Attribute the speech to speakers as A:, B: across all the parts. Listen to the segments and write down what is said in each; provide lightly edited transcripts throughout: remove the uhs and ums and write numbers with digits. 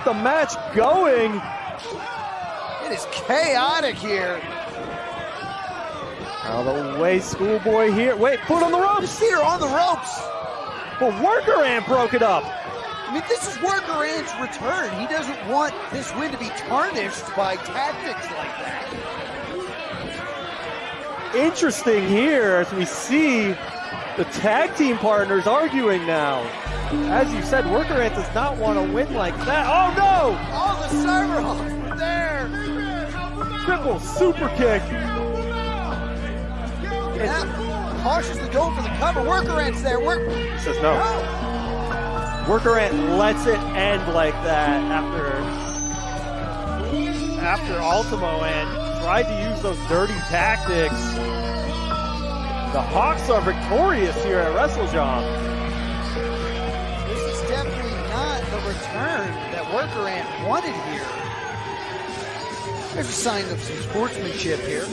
A: the match going.
B: It is chaotic here.
A: Out of the way, Schoolboy here. Wait, foot on the ropes.
B: His feet are on the ropes.
A: But Worker Ant broke it up.
B: I mean, this is Worker Ant's return. He doesn't want this win to be tarnished by tactics like that.
A: Interesting here as we see the tag team partners arguing now. As you said, Worker Ant does not want to win like that. Oh no!
B: All the Cyberhawks were there.
A: Triple super kick.
B: Now, cautiously going for the cover. Worker Ant's there.
A: He says no. Worker Ant lets it end like that after Ultimo and tried to use those dirty tactics. The Hawks are victorious here at WrestleJob.
B: This is definitely not the return that Worker Ant wanted here. There's a sign of some sportsmanship here.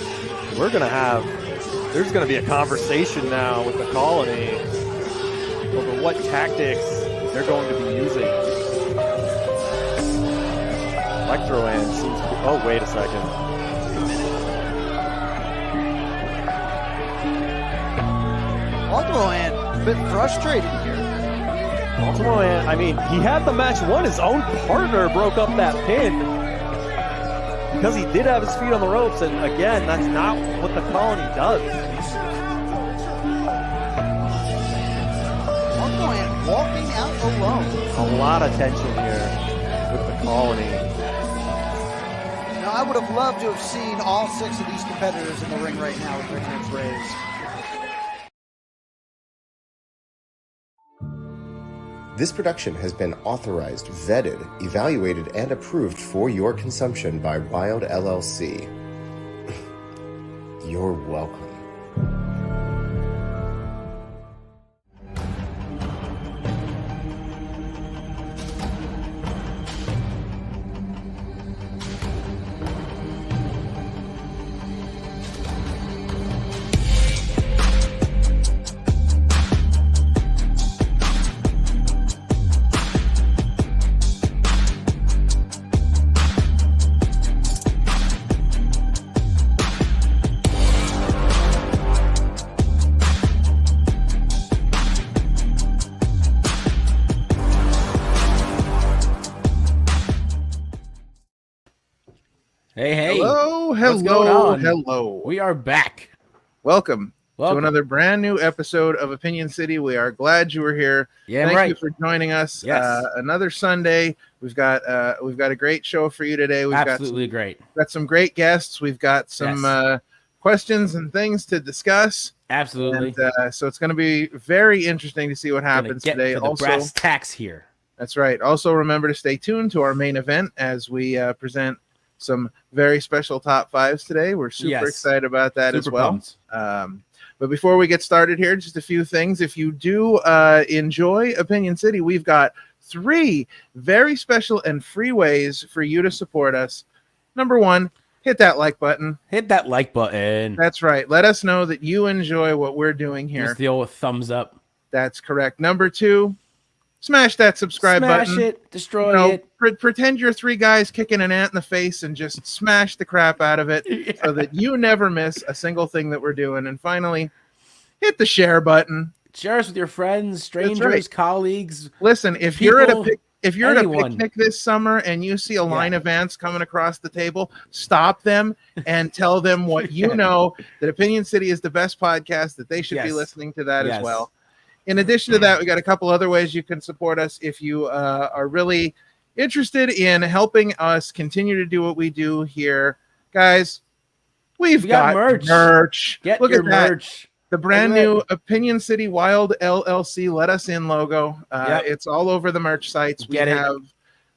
A: There's gonna be a conversation now with the Colony over what tactics they're going to be using. Electro Ant seems to be, oh wait a second.
B: Ultimo Ant a bit frustrated here.
A: Ultimo Ant, I mean, he had the match won. His own partner broke up that pin because he did have his feet on the ropes, and again, that's not what the Colony does.
B: Ultimo Ant walking out alone.
A: A lot of tension here with the Colony.
B: Now, I would have loved to have seen all 6 of these competitors in the ring right now with their hands raised.
C: This production has been authorized, vetted, evaluated, and approved for your consumption by Wild LLC. You're welcome.
D: Hey.
E: Hello.
D: What's going on?
E: Hello.
D: We are back.
E: Welcome to another brand new episode of Opinion City. We are glad you were here.
D: Yeah,
E: Thank
D: right.
E: you for joining us.
D: Yes.
E: Another Sunday. We've got a great show for you today. We've
D: Absolutely great.
E: got some great guests. We've got some questions and things to discuss.
D: Absolutely.
E: And, so it's going to be very interesting to see what happens today.
D: To the
E: also,
D: brass tacks here.
E: That's right. Also, remember to stay tuned to our main event as we present some very special top fives today. We're super excited about that as well. But before we get started here, just a few things. If you do enjoy Opinion City, we've got 3 very special and free ways for you to support us. Number 1, hit that like button.
D: Hit that like button.
E: That's right. Let us know that you enjoy what we're doing here.
D: Just the old thumbs up.
E: That's correct. Number 2, smash that subscribe button.
D: Smash it. Destroy it.
E: Pretend you're 3 guys kicking an ant in the face and just smash the crap out of it so that you never miss a single thing that we're doing. And finally, hit the share button.
D: Share us with your friends, strangers, colleagues.
E: Listen, if
D: people,
E: you're at a
D: anyone.
E: picnic this summer and you see a line of ants coming across the table, stop them and tell them what you know, that Opinion City is the best podcast, that they should be listening to that as well. In addition to that, we got a couple other ways you can support us if you are really interested in helping us continue to do what we do here. Guys, we got merch.
D: Look at that. Merch.
E: The brand new Opinion City Wild LLC Let Us In logo. It's all over the merch sites. We have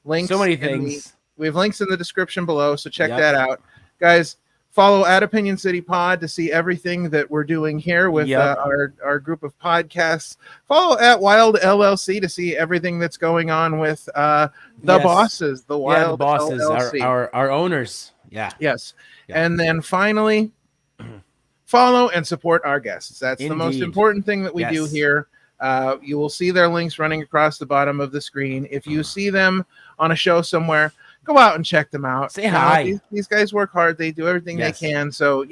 E: links.
D: So many things.
E: We have links in the description below, so check that out. Guys, follow at Opinion City Pod to see everything that we're doing here with our group of podcasts. Follow at Wild LLC to see everything that's going on with the bosses, the Wild
D: bosses,
E: LLC.
D: Our owners.
E: Yes. And then finally, follow and support our guests. That's the most important thing that we do here. You will see their links running across the bottom of the screen. If you see them on a show somewhere, go out and check them out.
D: Say hi.
E: These guys work hard. They do everything
D: Yes.
E: they can. So,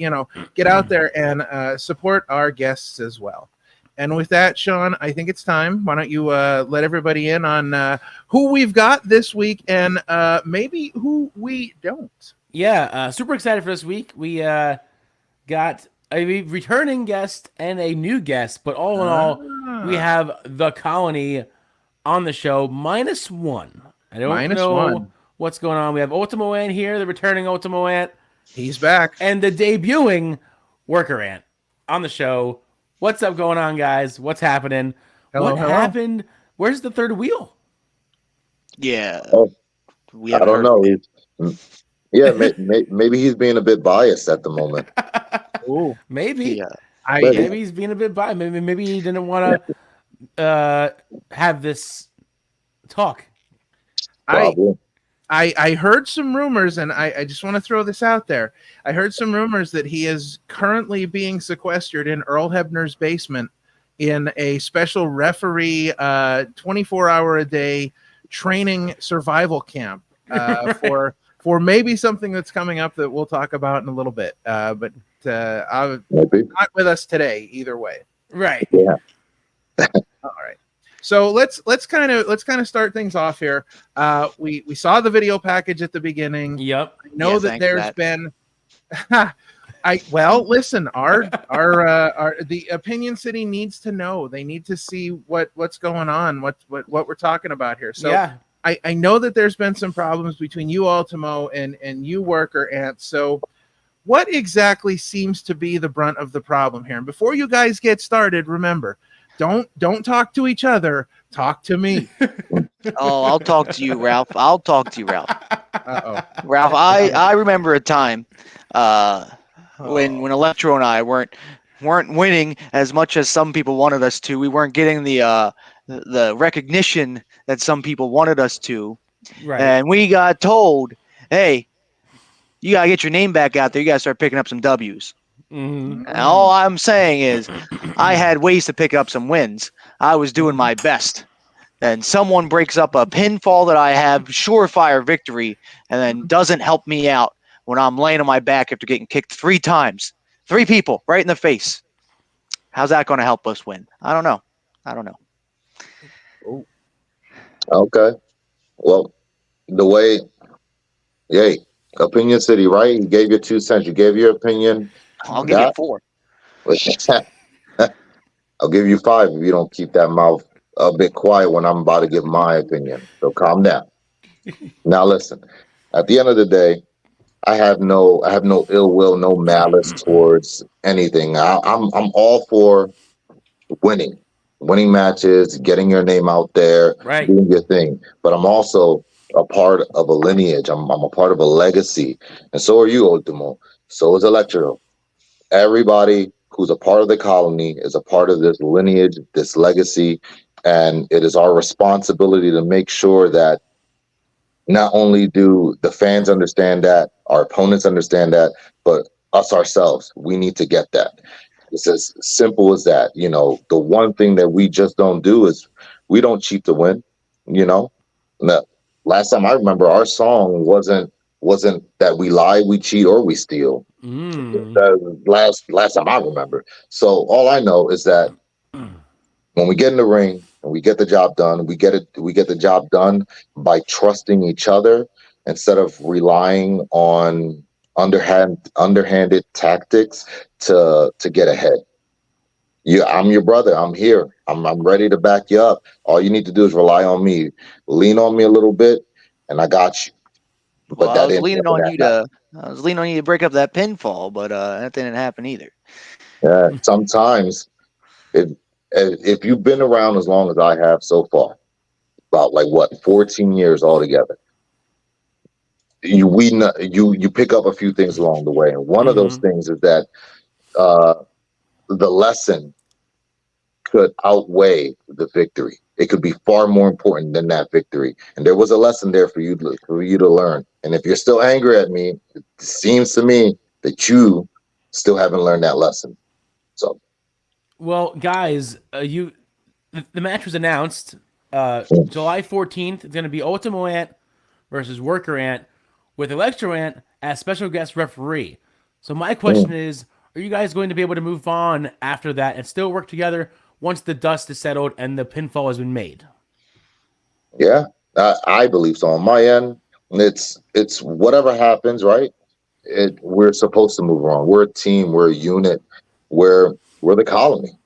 E: get out there and support our guests as well. And with that, Sean, I think it's time. Why don't you let everybody in on who we've got this week and maybe who we don't.
D: Yeah, super excited for this week. We got a returning guest and a new guest, but all in all, we have the Colony on the show, -1. I don't know what's going on. We have Ultimo Ant here, the returning Ultimo Ant.
E: He's back.
D: And the debuting Worker Ant on the show. What's up going on, guys? What's happening? What happened? Where's the third wheel?
F: Yeah.
G: I don't know. Yeah, maybe he's being a bit biased at the moment.
E: Oh,
D: maybe.
F: Yeah.
D: Maybe he's being a bit biased. Maybe he didn't want to have this talk.
E: I heard some rumors, and I just want to throw this out there. I heard some rumors that he is currently being sequestered in Earl Hebner's basement in a special referee 24-hour-a-day training survival camp for maybe something that's coming up that we'll talk about in a little bit. But not with us today, either way.
D: Right.
G: Yeah.
E: All right. So let's kind of start things off here. We saw the video package at the beginning.
D: Yep.
E: I know that there's been. Listen. Our the Opinion City needs to know. They need to see what's going on. What we're talking about here. So
D: yeah.
E: I know that there's been some problems between you, Ultimo, and you, Worker Ant. So what exactly seems to be the brunt of the problem here? And before you guys get started, remember. Don't talk to each other. Talk to me.
F: Oh, I'll talk to you, Ralph.
E: Uh-oh.
F: Ralph, I remember a time when Electro and I weren't winning as much as some people wanted us to. We weren't getting the recognition that some people wanted us to.
D: Right.
F: And we got told, hey, you got to get your name back out there. You got to start picking up some W's.
D: Mm-hmm.
F: And all I'm saying is I had ways to pick up some wins. I was doing my best. And someone breaks up a pinfall that I have, surefire victory, and then doesn't help me out when I'm laying on my back after getting kicked 3 times. 3 people right in the face. How's that going to help us win? I don't know.
G: Okay. Well, Opinion City, right? You gave your 2 cents. You gave your opinion.
F: I'll give you 4.
G: I'll give you 5 if you don't keep that mouth a bit quiet when I'm about to give my opinion. So calm down. Now listen. At the end of the day, I have no ill will, no malice towards anything. I'm all for winning matches, getting your name out there,
D: right,
G: doing your thing. But I'm also a part of a lineage. I'm a part of a legacy, and so are you, Ultimo. So is Electro. Everybody who's a part of the Colony is a part of this lineage, this legacy, and it is our responsibility to make sure that not only do the fans understand that, our opponents understand that, but us ourselves, we need to get that. It's as simple as that. The one thing that we just don't do is we don't cheat to win. Last time I remember, our song wasn't that we lie, we cheat, or we steal. Last time I remember. So all I know is that when we get in the ring and we get the job done, we get the job done by trusting each other instead of relying on underhanded tactics to get ahead. I'm your brother. I'm here. I'm ready to back you up. All you need to do is rely on me. Lean on me a little bit, and I got you.
F: But I was leaning on you to break up that pinfall, but that didn't happen either.
G: Yeah, sometimes if you've been around as long as I have so far, about 14 years altogether, you pick up a few things along the way, and one of those things is that the lesson could outweigh the victory. It could be far more important than that victory. And there was a lesson there for you to learn. And if you're still angry at me, it seems to me that you still haven't learned that lesson. So,
D: well, guys, the match was announced July 14th. It's going to be Ultimo Ant versus Worker Ant with Electro Ant as special guest referee. So my question is, are you guys going to be able to move on after that and still work together once the dust is settled and the pinfall has been made?
G: Yeah, I believe so. On my end, it's whatever happens, right? We're supposed to move on. We're a team. We're a unit. We're the colony.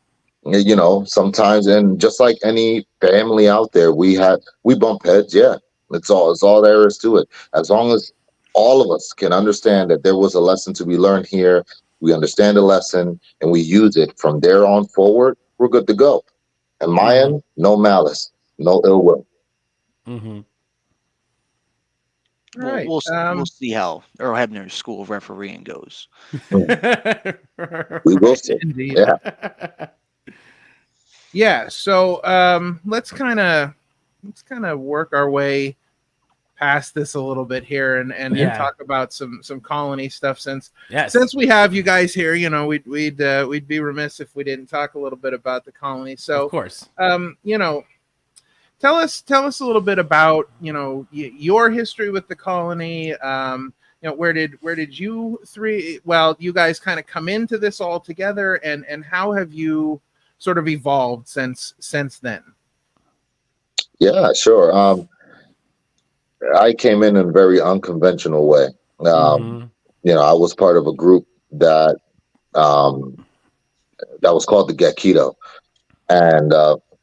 G: You know, sometimes, and just like any family out there, we bump heads. Yeah, it's all there is to it. As long as all of us can understand that there was a lesson to be learned here, we understand the lesson and we use it from there on forward, we're good to go. And my end, no malice, no ill will.
D: Mm-hmm.
E: Right.
F: We'll see how Earl Hebner's school of refereeing goes.
G: We will see.
E: Indeed.
G: Yeah.
E: Yeah. So let's kind of work our way past this a little bit here and talk about some colony stuff since we have you guys here. You know, we'd be remiss if we didn't talk a little bit about the colony. So
D: of course,
E: you know, tell us a little bit about, you know, your history with the colony. You know, where did you three? Well, you guys kind of come into this all together, and how have you sort of evolved since then?
G: Yeah, sure. I came in a very unconventional way. You know, I was part of a group that was called the Get Keto, and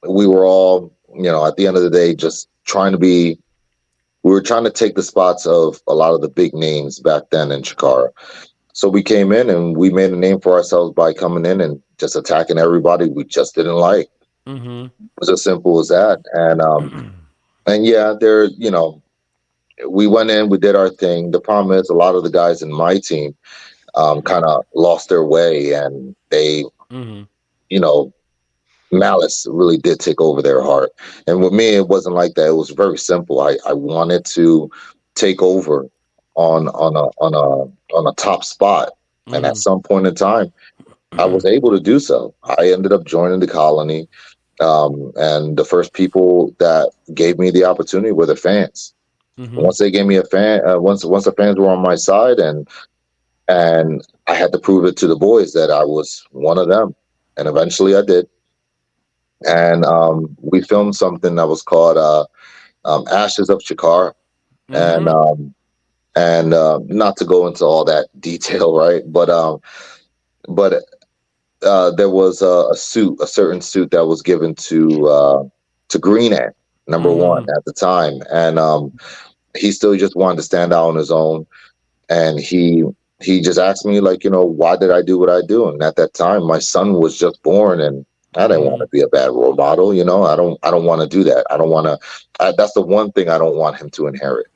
G: we were all, you know, at the end of the day, just we were trying to take the spots of a lot of the big names back then in Chikara. So we came in and we made a name for ourselves by coming in and just attacking everybody we just didn't like. It was as simple as that. And yeah, you know, we went in, we did our thing. The problem is a lot of the guys in my team kind of lost their way, and they, you know, malice really did take over their heart. And with me, it wasn't like that. It was very simple. I wanted to take over on a top spot, and at some point in time, I was able to do so. I ended up joining the colony, and the first people that gave me the opportunity were the fans. Once they gave me a fan, once the fans were on my side, and I had to prove it to the boys that I was one of them, and eventually I did. And we filmed something that was called Ashes of Chikara, and not to go into all that detail, right? But there was a certain suit that was given to Green Ant, number one at the time, and he still just wanted to stand out on his own, and he just asked me, like, you know, why did I do what I do? And at that time, my son was just born, and I didn't want to be a bad role model. You know, I don't want to do that. I don't want to. That's the one thing I don't want him to inherit.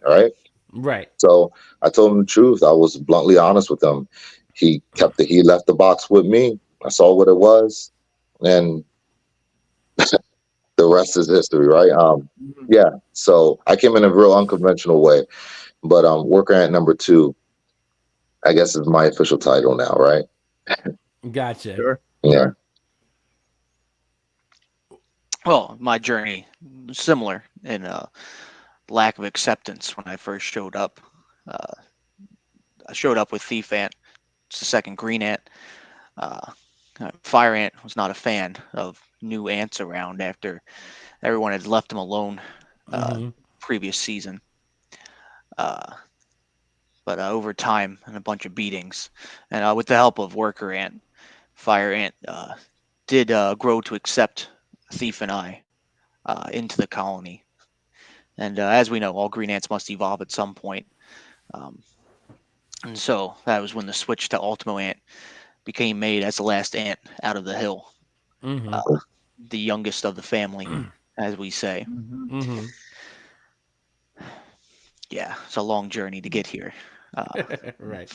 G: Right. So I told him the truth. I was bluntly honest with him. He left the box with me. I saw what it was, and the rest is history, right? Yeah. So I came in a real unconventional way, but Worker Ant number 2, I guess, is my official title now, right?
D: Gotcha.
E: Sure.
G: Yeah.
F: Well, my journey was similar in lack of acceptance when I first showed up. I showed up with Thief Ant. It's the second Green Ant. Fire Ant was not a fan of new ants around after everyone had left him alone previous season. But over time and a bunch of beatings, and with the help of Worker Ant, Fire Ant did grow to accept Thief and I into the colony. And as we know, all Green Ants must evolve at some point. And so that was when the switch to Ultimo Ant became made as the last ant out of the hill. The youngest of the family, as we say. Yeah, it's a long journey to get here.
D: Right.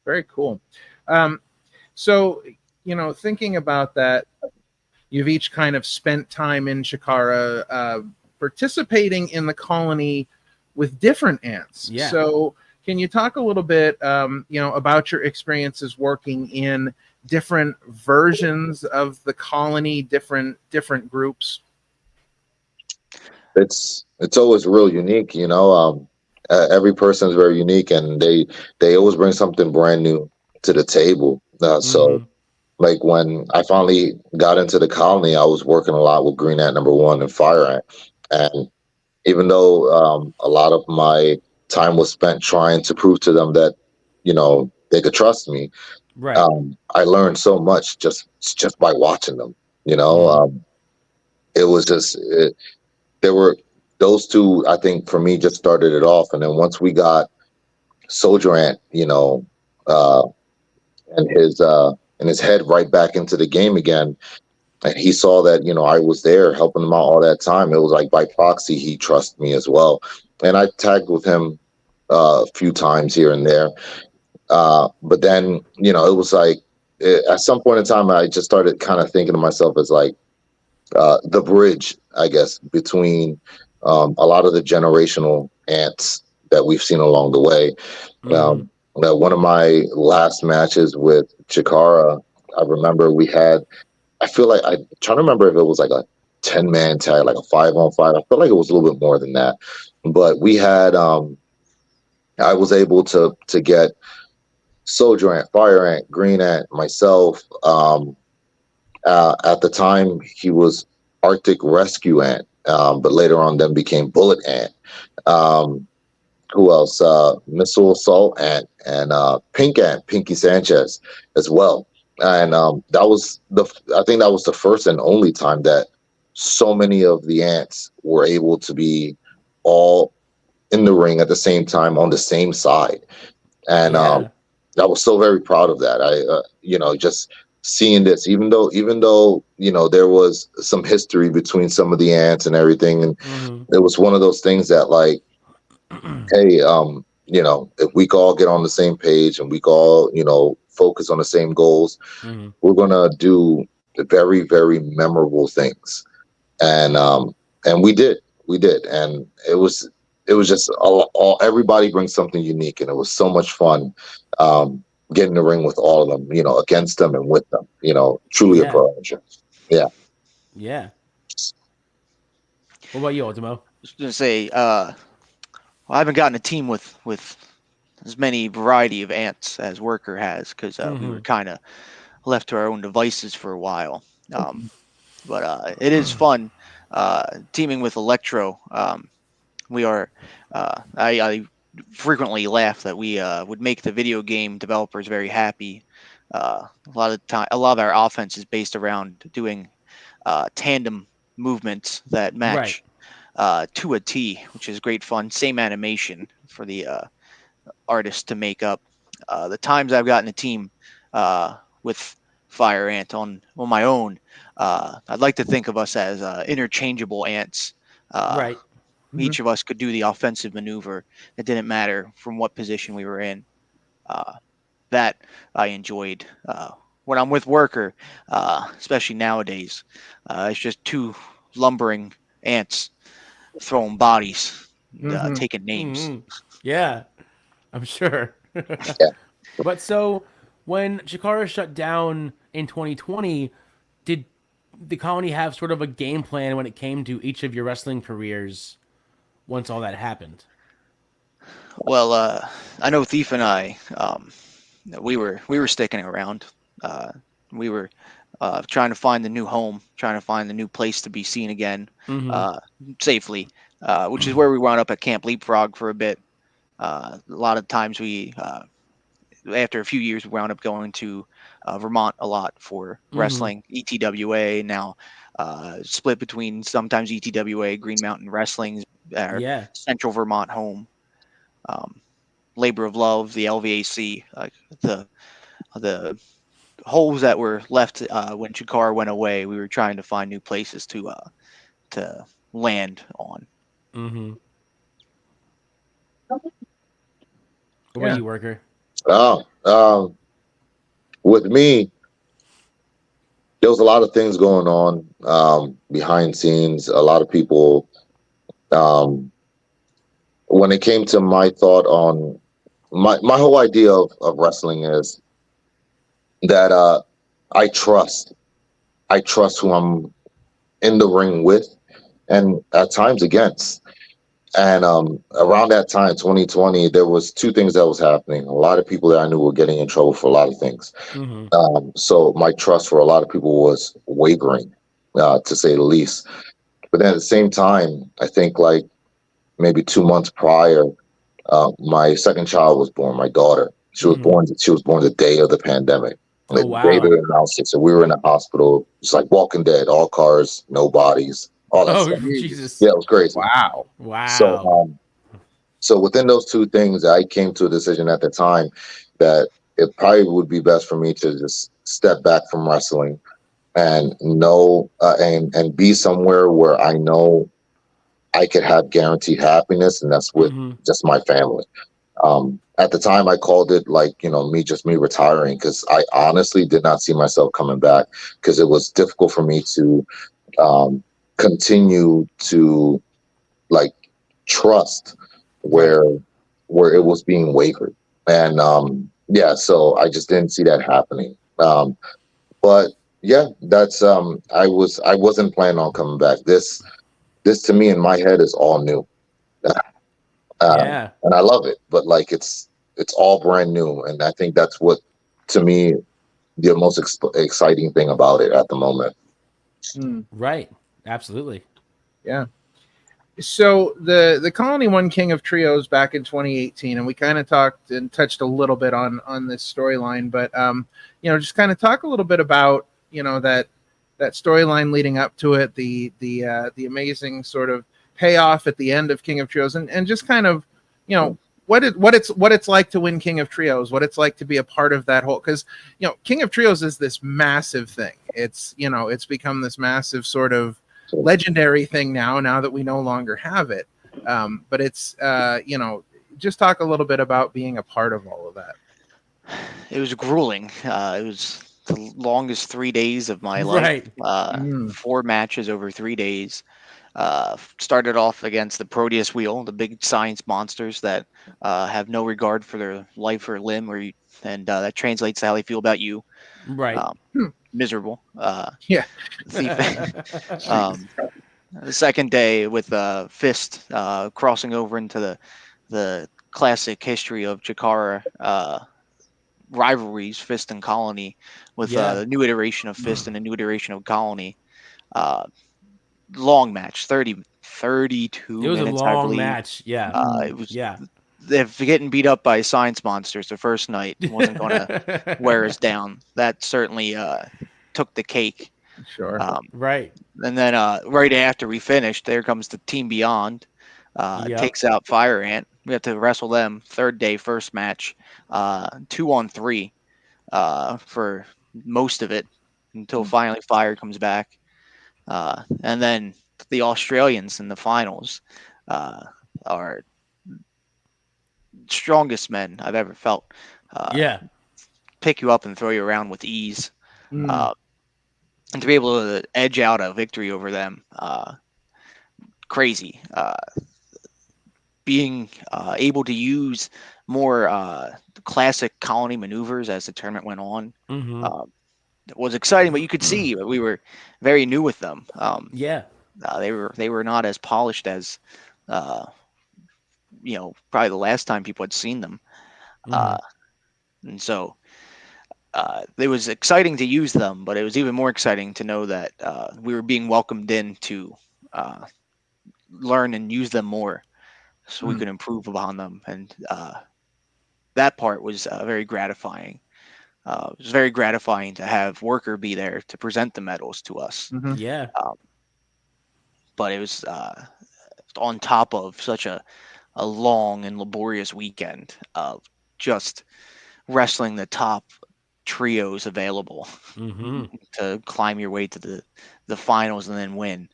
E: Very cool. So, you know, thinking about that, you've each kind of spent time in Chikara participating in the colony with different ants. So can you talk a little bit, you know, about your experiences working in different versions of the colony, different groups?
G: It's always real unique, you know. Every person is very unique, and they always bring something brand new to the table. So, like when I finally got into the colony, I was working a lot with Green Ant Number One and Fire Ant, and even though a lot of my time was spent trying to prove to them that, you know, they could trust me,
D: Right.
G: I learned so much just by watching them. You know, it was just there were those two. I think for me just started it off, and then once we got Soldier Ant, you know, uh, and his head right back into the game again, and he saw that, you know, I was there helping him out all that time. It was like by proxy he trusted me as well, and I tagged with him a few times here and there. But then, you know, it was like at some point in time I just started kind of thinking to myself as like the bridge, I guess, between a lot of the generational ants that we've seen along the way. One of my last matches with Chikara, I remember we had, I feel like I'm trying to remember if it was like a 10-man tag, like a 5-on-5. I feel like it was a little bit more than that. But we had I was able to get Soldier Ant, Fire Ant, Green Ant, myself. At the time he was Arctic Rescue Ant, but later on then became Bullet Ant. Who else? Missile Assault Ant and Pink Ant, Pinky Sanchez as well. And that was I think that was the first and only time that so many of the ants were able to be all in the ring at the same time on the same side. And I was so very proud of that. I, you know, just seeing this, even though, you know, there was some history between some of the ants and everything. And it was one of those things that like, hey, you know, if we could all get on the same page and we could all, you know, focus on the same goals, we're gonna do very, very memorable things. And we did, and it was just all everybody brings something unique, and it was so much fun getting in the ring with all of them, you know, against them and with them, you know, truly a pleasure. Yeah.
D: What about you, Ultimo?
F: I was gonna say, well, I haven't gotten a team with as many variety of ants as Worker has, because we were kind of left to our own devices for a while. But it is fun teaming with Electro. We are. I frequently laugh that we would make the video game developers very happy. A lot of our offense is based around doing tandem movements that match to a T, which is great fun. Same animation for the artist to make up. The times I've gotten a team with Fire Ant on my own, I'd like to think of us as interchangeable ants. Each of us could do the offensive maneuver. It didn't matter from what position we were in. That I enjoyed. When I'm with Worker, especially nowadays, it's just two lumbering ants throwing bodies, taking names.
D: Yeah, I'm sure. But so when Chikara shut down in 2020, did the colony have sort of a game plan when it came to each of your wrestling careers once all that happened?
F: Well, I know Thief and I, we were sticking around. We were trying to find the new home, trying to find the new place to be seen again safely, which is where we wound up at Camp Leapfrog for a bit. A lot of times we, after a few years, we wound up going to Vermont a lot for wrestling. ETWA now split between sometimes ETWA, Green Mountain Wrestling's our Central Vermont home. Labor of Love, the LVAC, the holes that were left when Chikara went away. We were trying to find new places to land on.
D: What about you, Worker?
G: With me, there was a lot of things going on behind scenes. A lot of people, when it came to my thought on my whole idea of wrestling is that I trust who I'm in the ring with, and at times against. And around that time, 2020, there was two things that was happening. A lot of people that I knew were getting in trouble for a lot of things. So my trust for a lot of people was wavering, to say the least. But then at the same time, I think like maybe 2 months prior, my second child was born, my daughter. She was born. She was born the day of the pandemic.
D: Oh,
G: The day
D: wow.
G: they announced it. So we were in the hospital. It's like Walking Dead, all cars, no bodies, all that
D: Oh,
G: stuff.
D: Jesus.
G: Yeah, it was crazy.
E: Wow.
D: Wow.
G: So within those two things, I came to a decision at the time that it probably would be best for me to just step back from wrestling and know and be somewhere where I know I could have guaranteed happiness, and that's with just my family. At the time, I called it like, me retiring, because I honestly did not see myself coming back, because it was difficult for me to continue to like trust where it was being wavered. And so I just didn't see that happening. But yeah, that's I wasn't planning on coming back. This to me in my head is all new.
D: Yeah.
G: And I love it, but like it's all brand new, and I think that's what, to me, the most exciting thing about it at the moment.
D: Right. Absolutely.
E: Yeah. So the Colony won King of Trios back in 2018, and we kind of talked and touched a little bit on this storyline, but just kind of talk a little bit about that storyline leading up to it, the amazing sort of payoff at the end of King of Trios, and just kind of what it's like to win King of Trios, what it's like to be a part of that whole, because King of Trios is this massive thing. It's it's become this massive sort of legendary thing now that we no longer have it. But it's just talk a little bit about being a part of all of that.
F: It was grueling. It was the longest 3 days of my life.
D: Right.
F: 4 matches over 3 days. Started off against the Proteus Wheel, the big science monsters that have no regard for their life or limb, and that translates to how they feel about you.
D: Right.
F: Miserable.
E: Yeah.
F: The second day with Fist crossing over into the classic history of Chikara rivalries, Fist and Colony, with the new iteration of Fist and a new iteration of Colony. Long match, 32
D: It was
F: minutes,
D: a
F: I
D: long
F: believe.
D: match. Yeah.
F: It was. If getting beat up by science monsters the first night wasn't going to wear us down, that certainly took the cake.
E: Sure.
D: Right.
F: And then right after we finished, there comes the Team Beyond, takes out Fire Ant. We have to wrestle them. Third day, first match, 2-on-3 for most of it until finally Fire comes back. And then the Australians in the finals are strongest men I've ever felt. Pick you up and throw you around with ease. And to be able to edge out a victory over them, crazy. Being able to use more classic Colony maneuvers as the tournament went on was exciting, but you could see we were very new with them. They were not as polished as probably the last time people had seen them. And so it was exciting to use them, but it was even more exciting to know that we were being welcomed in to learn and use them more so we could improve upon them. And that part was very gratifying. It was very gratifying to have Worker be there to present the medals to us. But it was on top of such a long and laborious weekend of just wrestling the top trios available to climb your way to the finals and then win.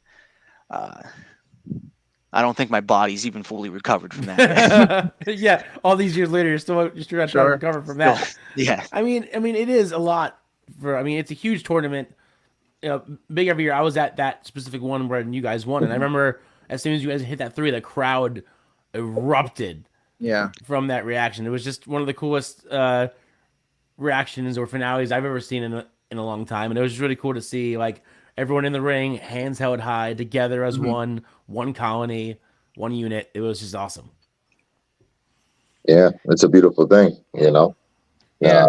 F: I don't think my body's even fully recovered from that.
D: Yeah, all these years later, you're still trying to recover from that.
F: Yeah,
D: I mean, it is a lot it's a huge tournament. Big every year. I was at that specific one where you guys won, and I remember as soon as you guys hit that 3, the crowd erupted.
E: Yeah,
D: from that reaction, it was just one of the coolest reactions or finales I've ever seen in a long time, and it was really cool to see like everyone in the ring, hands held high, together as one colony, one unit. It was just awesome.
G: Yeah, it's a beautiful thing, you know.
E: Yeah.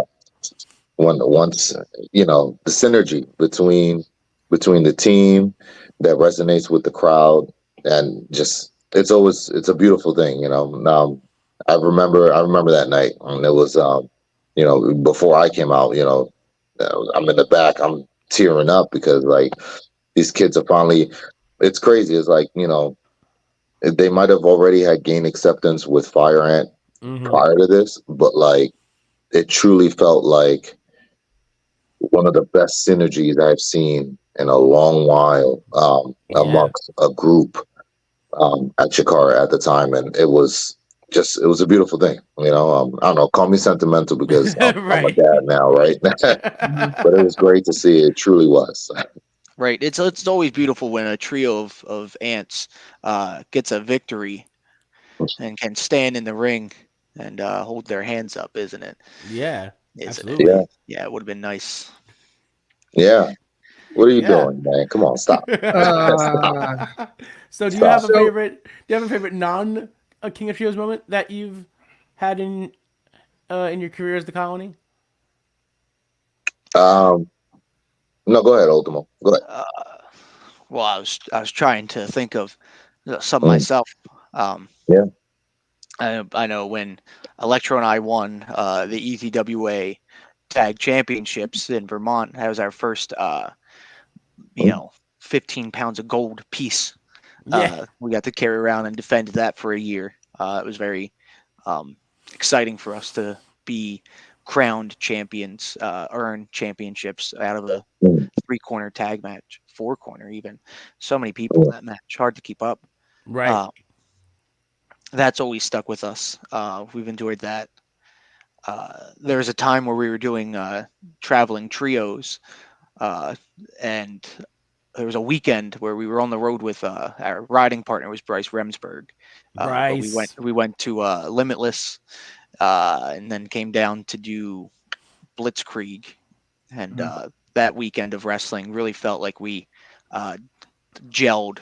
G: Once the synergy between the team that resonates with the crowd, and just it's a beautiful thing, you know. I remember that night, and it was before I came out, I'm in the back, I'm tearing up because like these kids are finally. It's crazy. It's like they might have already had gained acceptance with Fire Ant prior to this, but like it truly felt like one of the best synergies I've seen in a long while amongst a group at Chikara at the time, and it was a beautiful thing. I don't know, call me sentimental because I'm a dad now, right? But it was great to see. It truly was.
F: Right. It's always beautiful when a trio of ants gets a victory and can stand in the ring and hold their hands up, isn't it?
D: Yeah,
F: Isn't it?
D: absolutely.
F: Yeah, it would have been nice.
G: Yeah. What are you doing, man? Come on, stop.
D: So, do you have a favorite? Do you have a favorite non King of Trios moment that you've had in your career as the Colony?
G: No, go ahead, Ultimo. Go ahead.
F: Well, I was trying to think of some myself.
G: Yeah.
F: I know when Electro and I won the ETWA Tag Championships in Vermont. That was our first, 15 pounds of gold piece. We got to carry around and defend that for a year. It was very exciting for us to be crowned champions, earn championships out of a 3-corner tag match, 4-corner even. So many people in that match, hard to keep up.
D: Right.
F: That's always stuck with us. We've enjoyed that. There was a time where we were doing traveling trios, and there was a weekend where we were on the road with our riding partner was Bryce Remsburg. But we went to Limitless, and then came down to do Blitzkrieg, and that weekend of wrestling really felt like we gelled.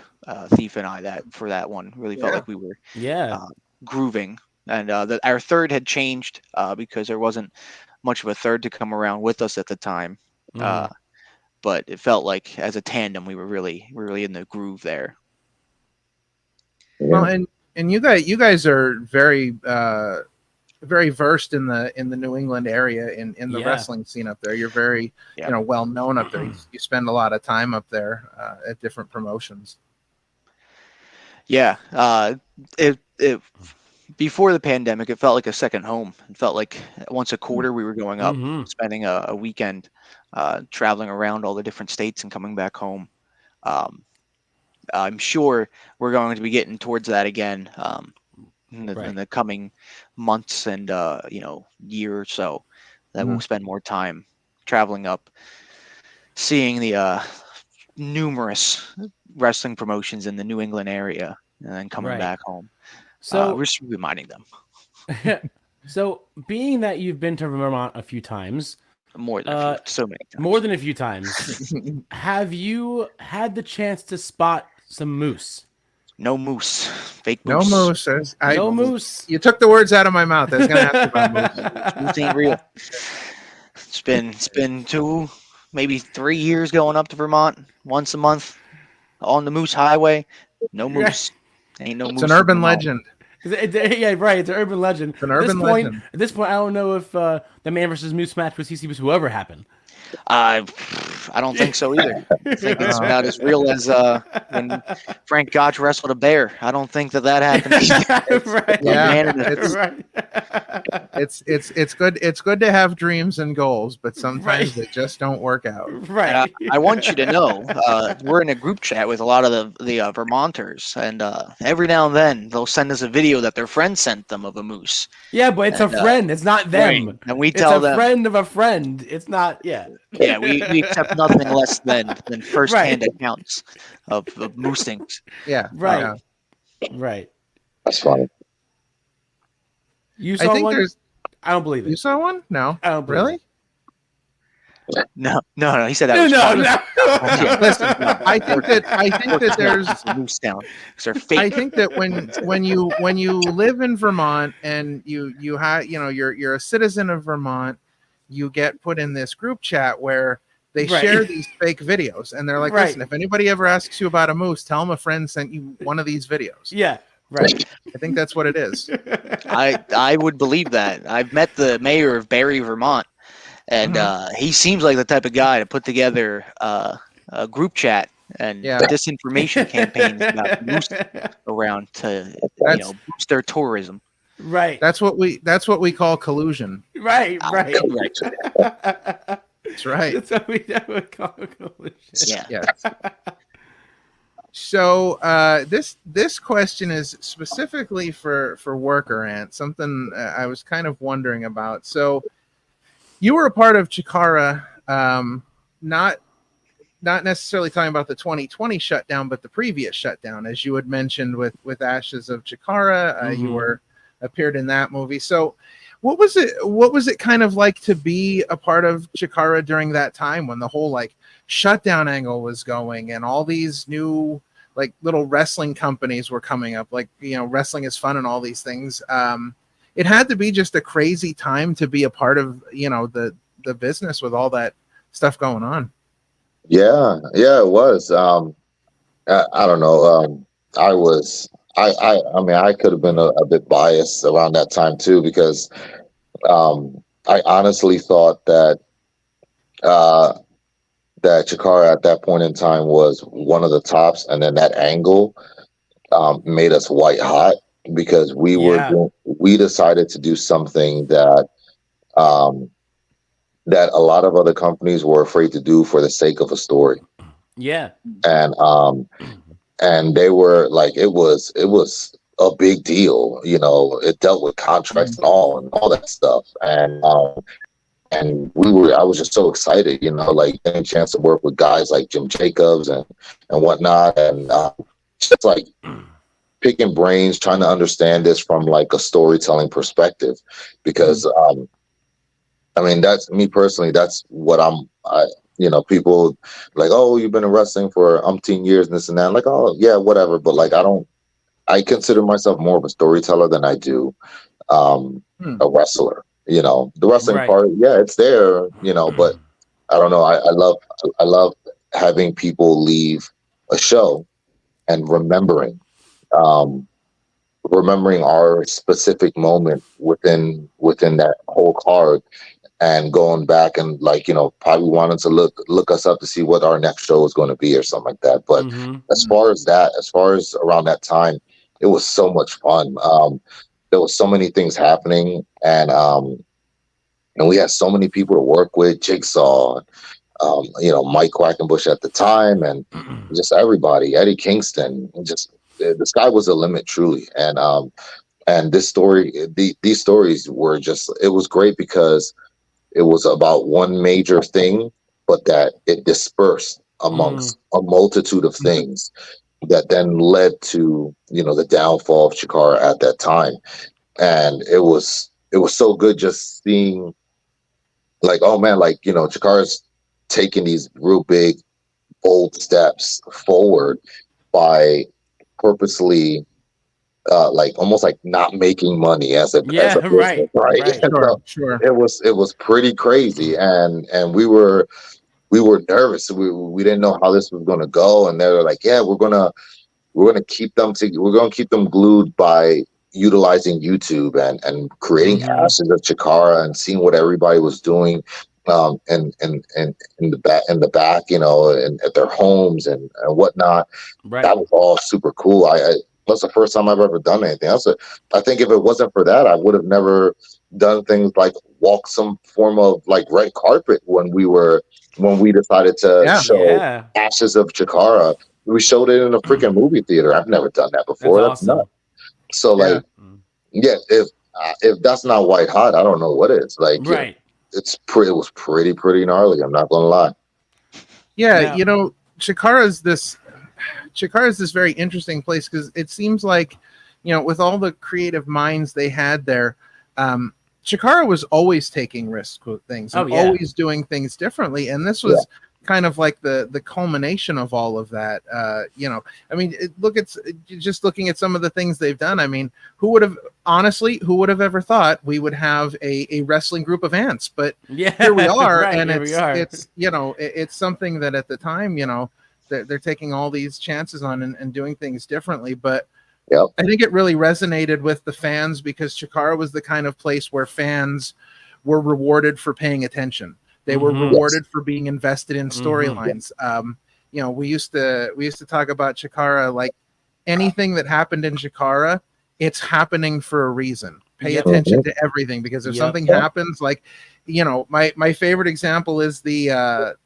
F: Thief and I for that one really felt like we were grooving, and our third had changed because there wasn't much of a third to come around with us at the time. But it felt like as a tandem we were really in the groove there.
E: Well, and you guys are very very versed in the New England area in the wrestling scene up there. You're very well known up there. You spend a lot of time up there at different promotions.
F: Yeah, it before the pandemic, it felt like a second home. It felt like once a quarter we were going up, spending a weekend traveling around all the different states and coming back home. I'm sure we're going to be getting towards that again in the coming months and year or so. That we'll spend more time traveling up, seeing the numerous wrestling promotions in the New England area, and then coming back home. So we're just reminding them.
D: So, being that you've been to Vermont a few times,
F: so many times,
D: more than a few times, have you had the chance to spot some moose?
F: No moose, fake
E: moose. No moose.
D: No moose.
E: You took the words out of my mouth. I was going to ask about moose.
F: Moose ain't real. It's been 2, maybe 3 years going up to Vermont once a month on the Moose Highway. No moose. Ain't no moose.
E: It's an urban legend.
D: Yeah, right. It's an urban legend.
E: It's an urban legend.
D: At this point, I don't know if the Man versus Moose match with CC will ever happen.
F: I don't think so either. I think it's about as real as when Frank Gotch wrestled a bear. I don't think that happened.
E: Right. Yeah. It's good. It's good to have dreams and goals, but sometimes they just don't work out.
D: Right.
F: I want you to know, we're in a group chat with a lot of the Vermonters, and every now and then they'll send us a video that their friend sent them of a moose.
D: Yeah, but it's a friend. It's not them.
F: Right. And we tell them,
D: it's a friend of a friend. It's not. Yeah.
F: Yeah, we accept nothing less than first-hand accounts of moose things.
E: Yeah.
D: Right. Right.
G: That's funny.
D: You saw one? I don't believe it.
E: You saw one? No.
D: I don't believe
E: really?
D: it.
F: No. He said that
D: No,
F: was
D: no,
F: fun.
D: no.
F: Yeah.
E: Listen, I think that there's
F: It's a moose town. They're fake.
E: I think that when you live in Vermont and you have you're a citizen of Vermont, you get put in this group chat where they
D: Right.
E: share these fake videos, and they're like,
D: Right.
E: listen, if anybody ever asks you about a moose, tell them a friend sent you one of these videos.
D: Yeah, right.
E: I think that's what it is.
F: I would believe that. I've met the mayor of Barrie, Vermont, and he seems like the type of guy to put together a group chat and disinformation campaigns about moose around to boost their tourism.
D: Right.
E: That's what we call collusion.
D: Right.
E: That's right.
D: That's what we would call collusion.
F: Yeah.
E: So this question is specifically for Worker Ant, something I was kind of wondering about. So you were a part of Chikara, not necessarily talking about the 2020 shutdown, but the previous shutdown, as you had mentioned with Ashes of Chikara. You appeared in that movie. So what was it kind of like to be a part of Chikara during that time when the whole like shutdown angle was going and all these new like little wrestling companies were coming up, like, Wrestling is Fun and all these things. It had to be just a crazy time to be a part of, the business with all that stuff going on.
G: Yeah, it was. I don't know. I mean, I could have been a bit biased around that time too, because I honestly thought that that Chikara at that point in time was one of the tops, and then that angle made us white hot because we decided to do something that that a lot of other companies were afraid to do for the sake of a story.
D: Yeah.
G: And they were like, it was a big deal, it dealt with contracts and all that stuff. And I was just so excited, like getting a chance to work with guys like Jim Jacobs and whatnot. And just like picking brains, trying to understand this from like a storytelling perspective, because, I mean, that's me personally. That's what people like, oh, you've been in wrestling for umpteen years and this and that. I'm like, oh yeah, whatever. But like, I consider myself more of a storyteller than I do a wrestler. The wrestling part, yeah, it's there, but I don't know. I love having people leave a show and remembering our specific moment within that whole card, and going back and probably wanting to look us up to see what our next show is going to be or something like that. But as far as around that time, it was so much fun. There was so many things happening, and we had so many people to work with, Jigsaw, Mike Quackenbush at the time, and just everybody, Eddie Kingston, just the sky was the limit, truly. And this story, these stories were just, it was great because it was about one major thing, but that it dispersed amongst a multitude of things that then led to, the downfall of Chikara at that time. And it was so good just seeing like, oh man, like, Chikara's taking these real big, bold steps forward by purposely like almost like not making money as a business, right?
E: Sure.
G: It was pretty crazy, and we were nervous. We didn't know how this was going to go, and they were like, yeah, we're gonna keep them glued by utilizing YouTube and creating Ashes of Chikara and seeing what everybody was doing and in the back, and at their homes and whatnot. That was all super cool. That's the first time I've ever done anything else. I think if it wasn't for that, I would have never done things like walk some form of like red carpet when we decided to show Ashes of Chikara. We showed it in a freaking movie theater. I've never done that before. That's awesome. Nuts. So like, if that's not white hot, I don't know what is. Like, it was pretty gnarly. I'm not gonna lie.
E: Yeah. Chikara is this very interesting place because it seems like, with all the creative minds they had there, Chikara was always taking risks with things and always doing things differently, and this was kind of like the culmination of all of that. I mean, just looking at some of the things they've done. I mean, who would have ever thought we would have a wrestling group of ants? But here we are, and it's something that at the time, they're taking all these chances on and doing things differently. But I think it really resonated with the fans because Chikara was the kind of place where fans were rewarded for paying attention. They were rewarded for being invested in storylines. We used to talk about Chikara, like anything that happened in Chikara, it's happening for a reason. Pay attention to everything, because if something happens, like, my favorite example is the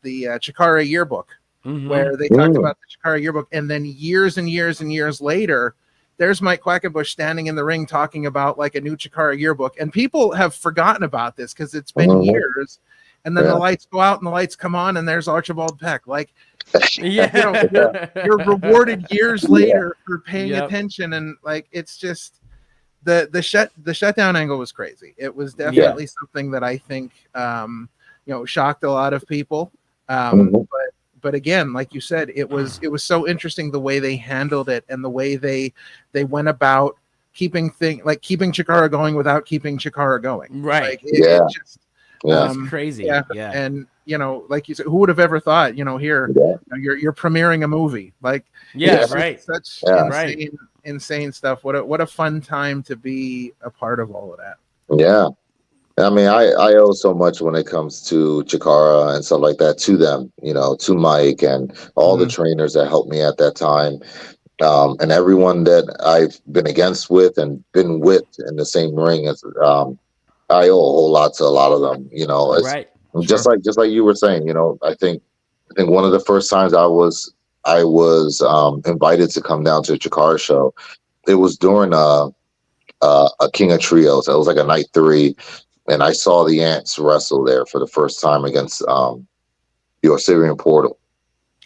E: Chikara yearbook, where they talked about the Chikara yearbook, and then years and years and years later, there's Mike Quackenbush standing in the ring talking about like a new Chikara yearbook, and people have forgotten about this because it's been years. And then the lights go out and the lights come on, and there's Archibald Peck. Like, you're rewarded years later for paying attention, and like it's just the shutdown angle was crazy. It was definitely something that I think shocked a lot of people. But again, like you said, it was so interesting the way they handled it and the way they went about keeping Chikara going without keeping Chikara going.
D: Right.
E: That's
D: crazy.
E: Yeah. And like you said, who would have ever thought, you're premiering a movie. Like such insane stuff. What a fun time to be a part of all of that.
G: Yeah. I mean, I owe so much when it comes to Chikara and stuff like that to them, to Mike and all the trainers that helped me at that time. And everyone that I've been against with and been with in the same ring as, I owe a whole lot to a lot of them, just like you were saying, I think one of the first times I was invited to come down to a Chikara show. It was during a King of Trios. It was like a night 3, and I saw the Ants wrestle there for the first time against the Osirian Portal.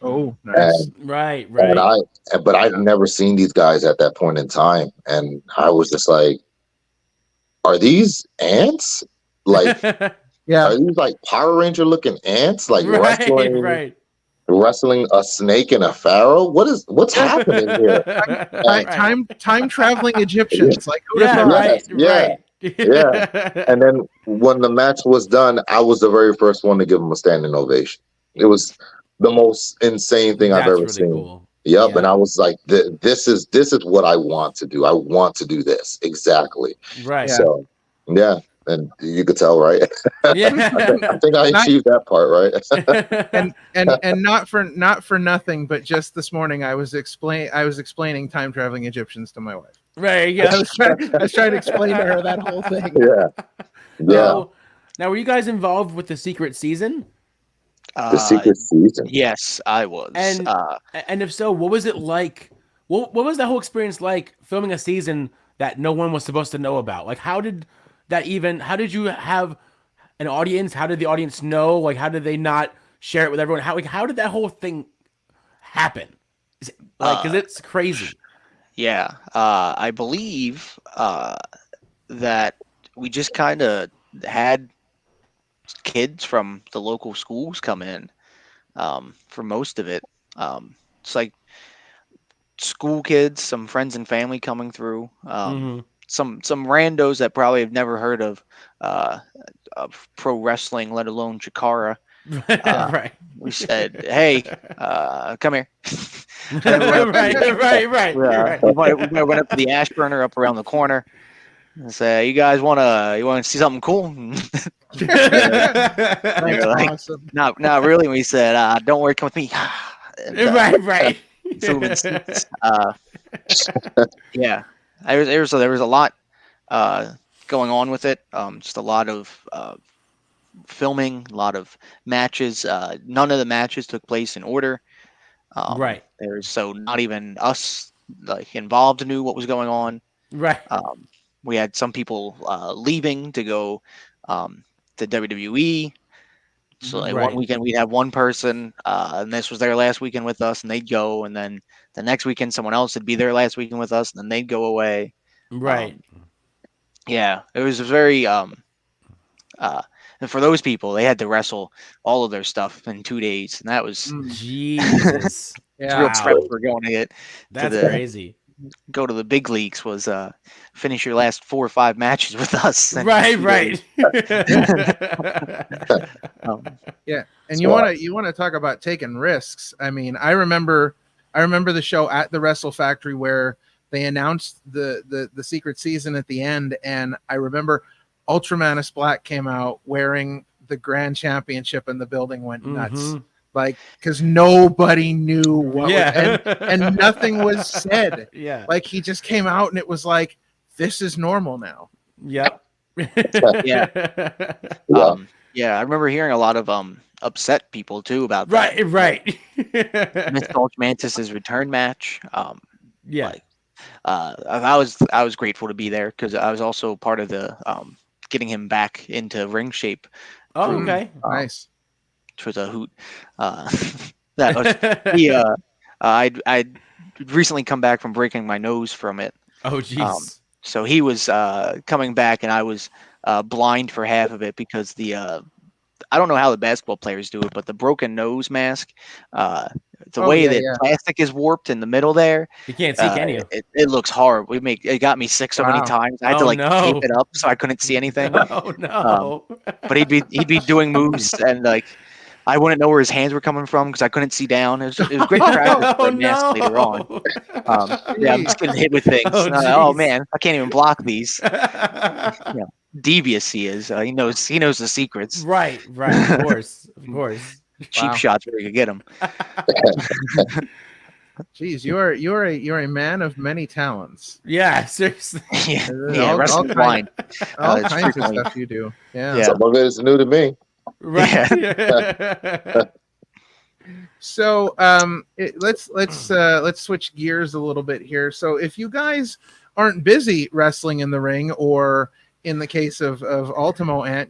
E: Oh, nice.
G: And,
D: right.
G: But I'd never seen these guys at that point in time, and I was just like, are these ants? Like, are these like Power Ranger looking ants? Like wrestling a snake and a pharaoh? What's happening here?
E: Time traveling Egyptians. Like, who
G: right. And then when the match was done, I was the very first one to give them a standing ovation. It was the most insane thing I've ever seen.
D: Cool.
G: Yep, and I was like, "This is what I want to do. I want to do this exactly."
D: Right.
G: So, and you could tell, right?
D: Yeah.
G: I think I achieved that part, right?
E: and not for nothing, but just this morning I was explaining time traveling Egyptians to my wife.
D: Right. Yeah.
E: I was trying to explain to her that whole thing.
G: Yeah.
D: Now, were you guys involved with the secret season?
G: The secret season.
F: Yes, I was.
D: And if so, what was it like? What was that whole experience like filming a season that no one was supposed to know about? Like, how did you have an audience? How did the audience know? Like, how did they not share it with everyone? How did that whole thing happen? Because it's crazy.
F: Yeah. I believe that we just kind of had kids from the local schools come in for most of it. It's like school kids, some friends and family coming through, some randos that probably have never heard of pro wrestling, let alone Chikara.
D: Right.
F: We said, "Hey, come here."
D: Right.
F: We went up to the ash burner up around the corner and say, "You guys want to see something cool?"
E: That's
F: like,
E: awesome.
F: Not really. We said, "Don't worry, come with me." And,
D: right.
F: Food and seats. Yeah, there was a lot going on with it. Just a lot of filming, a lot of matches. None of the matches took place in order.
D: Right.
F: So not even us involved knew what was going on.
D: Right.
F: We had some people leaving to go to WWE. So one weekend we'd have one person, and this was their last weekend with us, and they'd go, and then the next weekend someone else would be their last weekend with us, and then they'd go away.
D: Right.
F: Yeah, it was very And for those people, they had to wrestle all of their stuff in 2 days, and that was
D: Jesus.
F: real prep for going to get
D: That's crazy.
F: Go to the big leagues was finish your last 4 or 5 matches with us.
D: Right.
E: Yeah, and you want to talk about taking risks. I mean, I remember the show at the Wrestle Factory where they announced the secret season at the end, and I remember Ultramanus Black came out wearing the Grand Championship, and the building went nuts. Like, because nobody knew what and nothing was said.
D: Yeah.
E: Like, he just came out and it was like, this is normal now.
D: Yep.
F: Yeah. I remember hearing a lot of upset people too about that.
D: Right.
F: Mr. Ultramantis' return match. I was grateful to be there because I was also part of the getting him back into ring shape.
D: Oh, okay.
E: Nice.
F: Which was a hoot. That was I'd recently come back from breaking my nose from it.
D: Oh, jeez.
F: So he was coming back, and I was blind for half of it because I don't know how the basketball players do it, but the broken nose mask, the way that plastic is warped in the middle there,
D: you can't see, can you?
F: It looks horrible. It got me sick so many times. I had to tape it up so I couldn't see anything.
D: Oh no!
F: But he'd be doing moves and like I wouldn't know where his hands were coming from because I couldn't see down. It was great practice for the mask later on. I'm just getting hit with things. Oh man, I can't even block these. Devious he is. He knows the secrets.
D: Right. Of course.
F: Cheap shots where you could get them.
E: Jeez, you're a man of many talents.
D: Yeah, seriously.
F: Wrestling blind.
E: All kinds of stuff you do. Yeah.
G: Some of it is new to me.
D: Right.
E: So let's switch gears a little bit here. So if you guys aren't busy wrestling in the ring, or in the case of Ultimo Ant,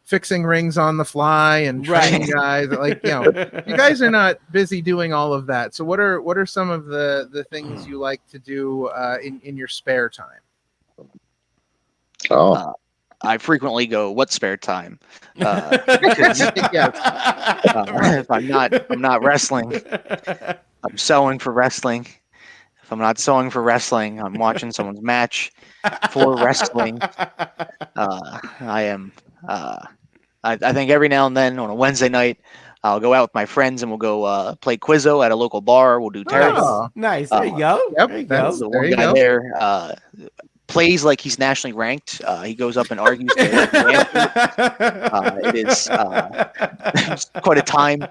E: fixing rings on the fly and training guys, like you guys are not busy doing all of that. So what are some of the things you like to do in your spare time?
F: I frequently go, "What spare time?" Because, if I'm not wrestling, I'm sewing for wrestling. If I'm not sewing for wrestling, I'm watching someone's match for wrestling. I am. I think every now and then on a Wednesday night, I'll go out with my friends and we'll go play Quizzo at a local bar. We'll do terrace.
D: Oh, nice. There you go.
E: Yep,
D: there you go.
F: The one guy there plays like he's nationally ranked. He goes up and argues. It is quite a time.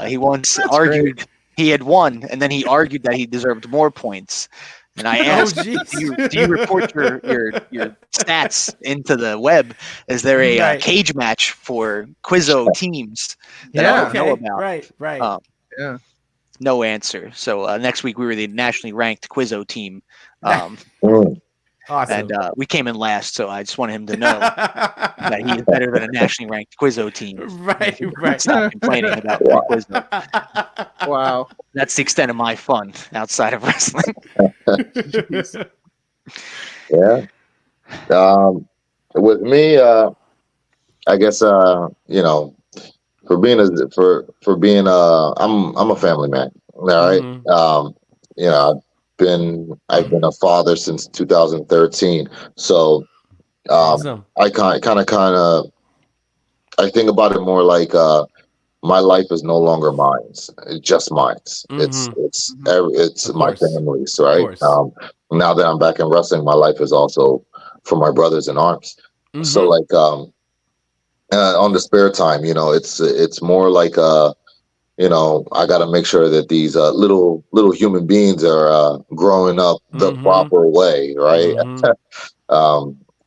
F: He once argued. Great. He had won, and then he argued that he deserved more points. And I asked, do you report your stats into the web? Is there a cage match for Quizzo teams that I don't know about?
D: Right.
F: No answer. So next week we were the nationally ranked Quizzo team.
D: Awesome.
F: And we came in last, so I just wanted him to know that he is better than a nationally ranked Quizzo team.
D: Right.
F: Stop complaining about Quizzo.
E: Wow.
F: That's the extent of my fun outside of wrestling.
G: Yeah. With me, I guess I'm a family man. All right.
D: Mm-hmm.
G: I've been a father since 2013. So
D: awesome.
G: I kind of I think about it more like my life is no longer mine. It's just mine.
D: Mm-hmm.
G: It's my family's, right? Now that I'm back in wrestling, my life is also for my brothers in arms. Mm-hmm. So like on the spare time, it's more like I got to make sure that these little human beings are growing up the proper way, right?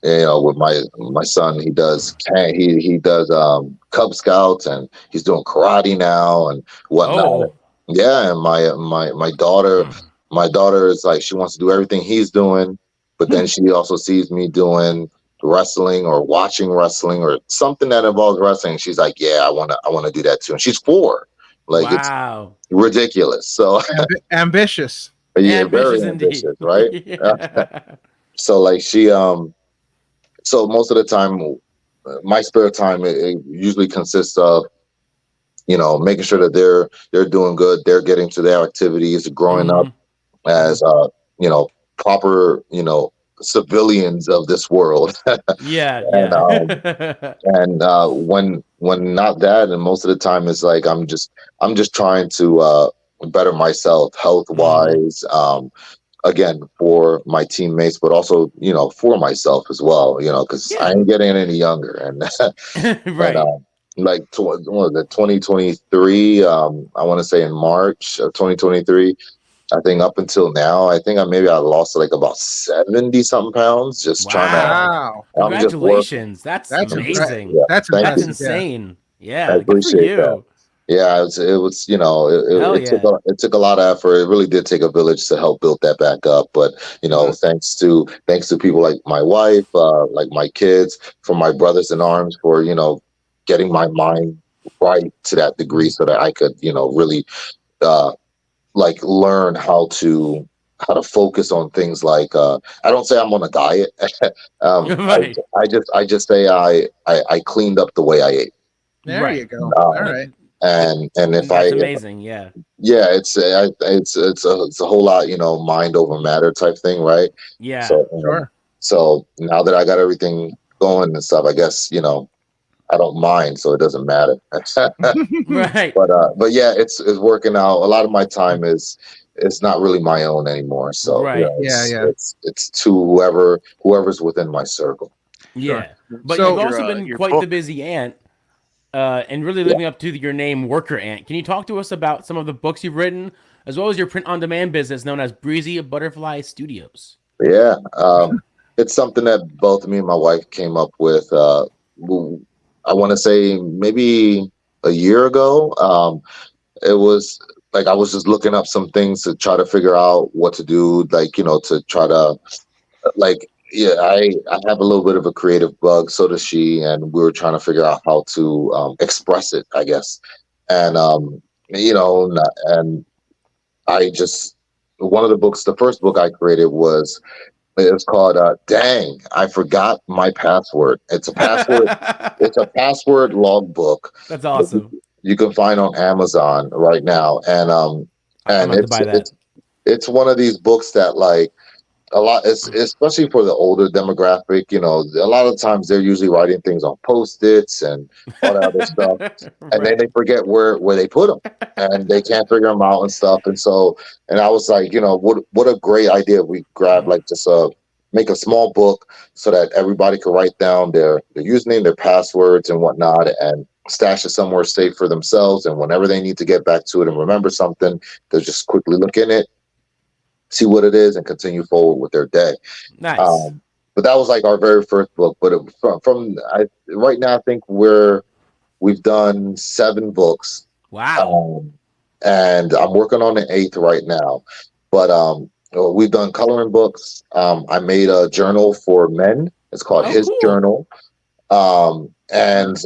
G: With my son, he does Cub Scouts, and he's doing karate now and whatnot.
D: Oh.
G: Yeah, and my daughter is like, she wants to do everything he's doing, but then she also sees me doing wrestling or watching wrestling or something that involves wrestling. She's like, yeah, I want to do that too. And she's 4. Like,
D: wow.
G: It's ridiculous. So
E: ambitious.
G: Yeah, very ambitious, right? So like she so most of the time my spare time it usually consists of, making sure that they're doing good, they're getting to their activities, growing up as proper civilians of this world.
D: Yeah,
G: and
D: yeah.
G: and when not that, and most of the time it's like I'm just trying to better myself health wise, again, for my teammates, but also for myself as well, because I ain't getting any younger. And
D: Right.
G: and, like what was it, 2023, I want to say in March of 2023, I think up until now, I think I lost like about 70 something pounds just trying to.
E: Wow.
G: I'm just working.
D: Congratulations. That's
E: That's
D: amazing.
G: Yeah,
E: That's
G: thank
D: That's
G: you.
D: insane.
G: I
D: Yeah, good for
G: appreciate that.
D: you.
G: Yeah, it was
D: Hell
G: it took a lot of effort. It really did take a village to help build that back up. But thanks to people like my wife, like my kids, for my brothers in arms, for getting my mind right to that degree, so that I could really like learn how to focus on things like I don't say I'm on a diet.
D: Right.
G: I just say I cleaned up the way I ate.
E: There you go. All right.
G: And if
D: That's amazing. Yeah.
G: yeah, it's a whole lot, mind over matter type thing, right?
D: Yeah.
G: So
E: Sure.
G: so now that I got everything going and stuff, I guess I don't mind, so it doesn't matter.
D: Right.
G: But yeah, it's working out. A lot of my time is not really my own anymore. So
D: Right.
G: it's to whoever's within my circle.
D: Yeah. But
E: So-
D: you've also been
F: your
D: quite
F: book-
D: the busy ant, and really living up to your name, Worker Ant. Can you talk to us about some of the books you've written, as well as your print-on-demand business known as Breezy Butterfly Studios?
G: Yeah, it's something that both me and my wife came up with. I want to say maybe a year ago. It was like I was just looking up some things to try to figure out what to do, like to try to like. Yeah, I have a little bit of a creative bug, so does she, and we were trying to figure out how to express it, I guess. And and I just one of the books, the first book I created was. It's called Dang, I Forgot My Password. It's a password. It's a password logbook.
D: That's awesome.
G: You can find on Amazon right now, and
D: I'm
G: and
D: about to buy that.
G: it's one of these books that like a lot, especially for the older demographic. A lot of times they're usually writing things on Post-its and all that other stuff, and then they forget where they put them, and they can't figure them out and stuff. And so, and I was like, what a great idea if we grab like just make a small book so that everybody could write down their username, their passwords, and whatnot, and stash it somewhere safe for themselves. And whenever they need to get back to it and remember something, they'll just quickly look in it, see what it is, and continue forward with their day.
D: Nice.
G: But that was like our very first book. But right now, I think we've done 7 books.
D: Wow.
G: And I'm working on the 8th right now. But we've done coloring books. I made a journal for men. It's called His
D: cool.
G: Journal. And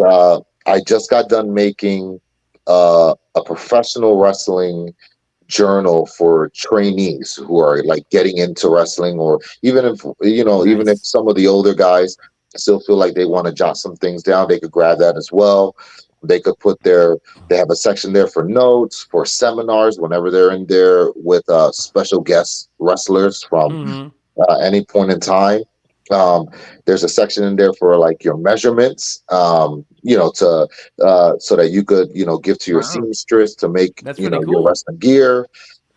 G: I just got done making a professional wrestling journal for trainees who are like getting into wrestling, or even if even if some of the older guys still feel like they want to jot some things down, they could grab that as well. They could they have a section there for notes, for seminars whenever they're in there with special guest wrestlers from any point in time. There's a section in there for like your measurements, so that you could, give to your seamstress to make,
D: cool.
G: your wrestling gear.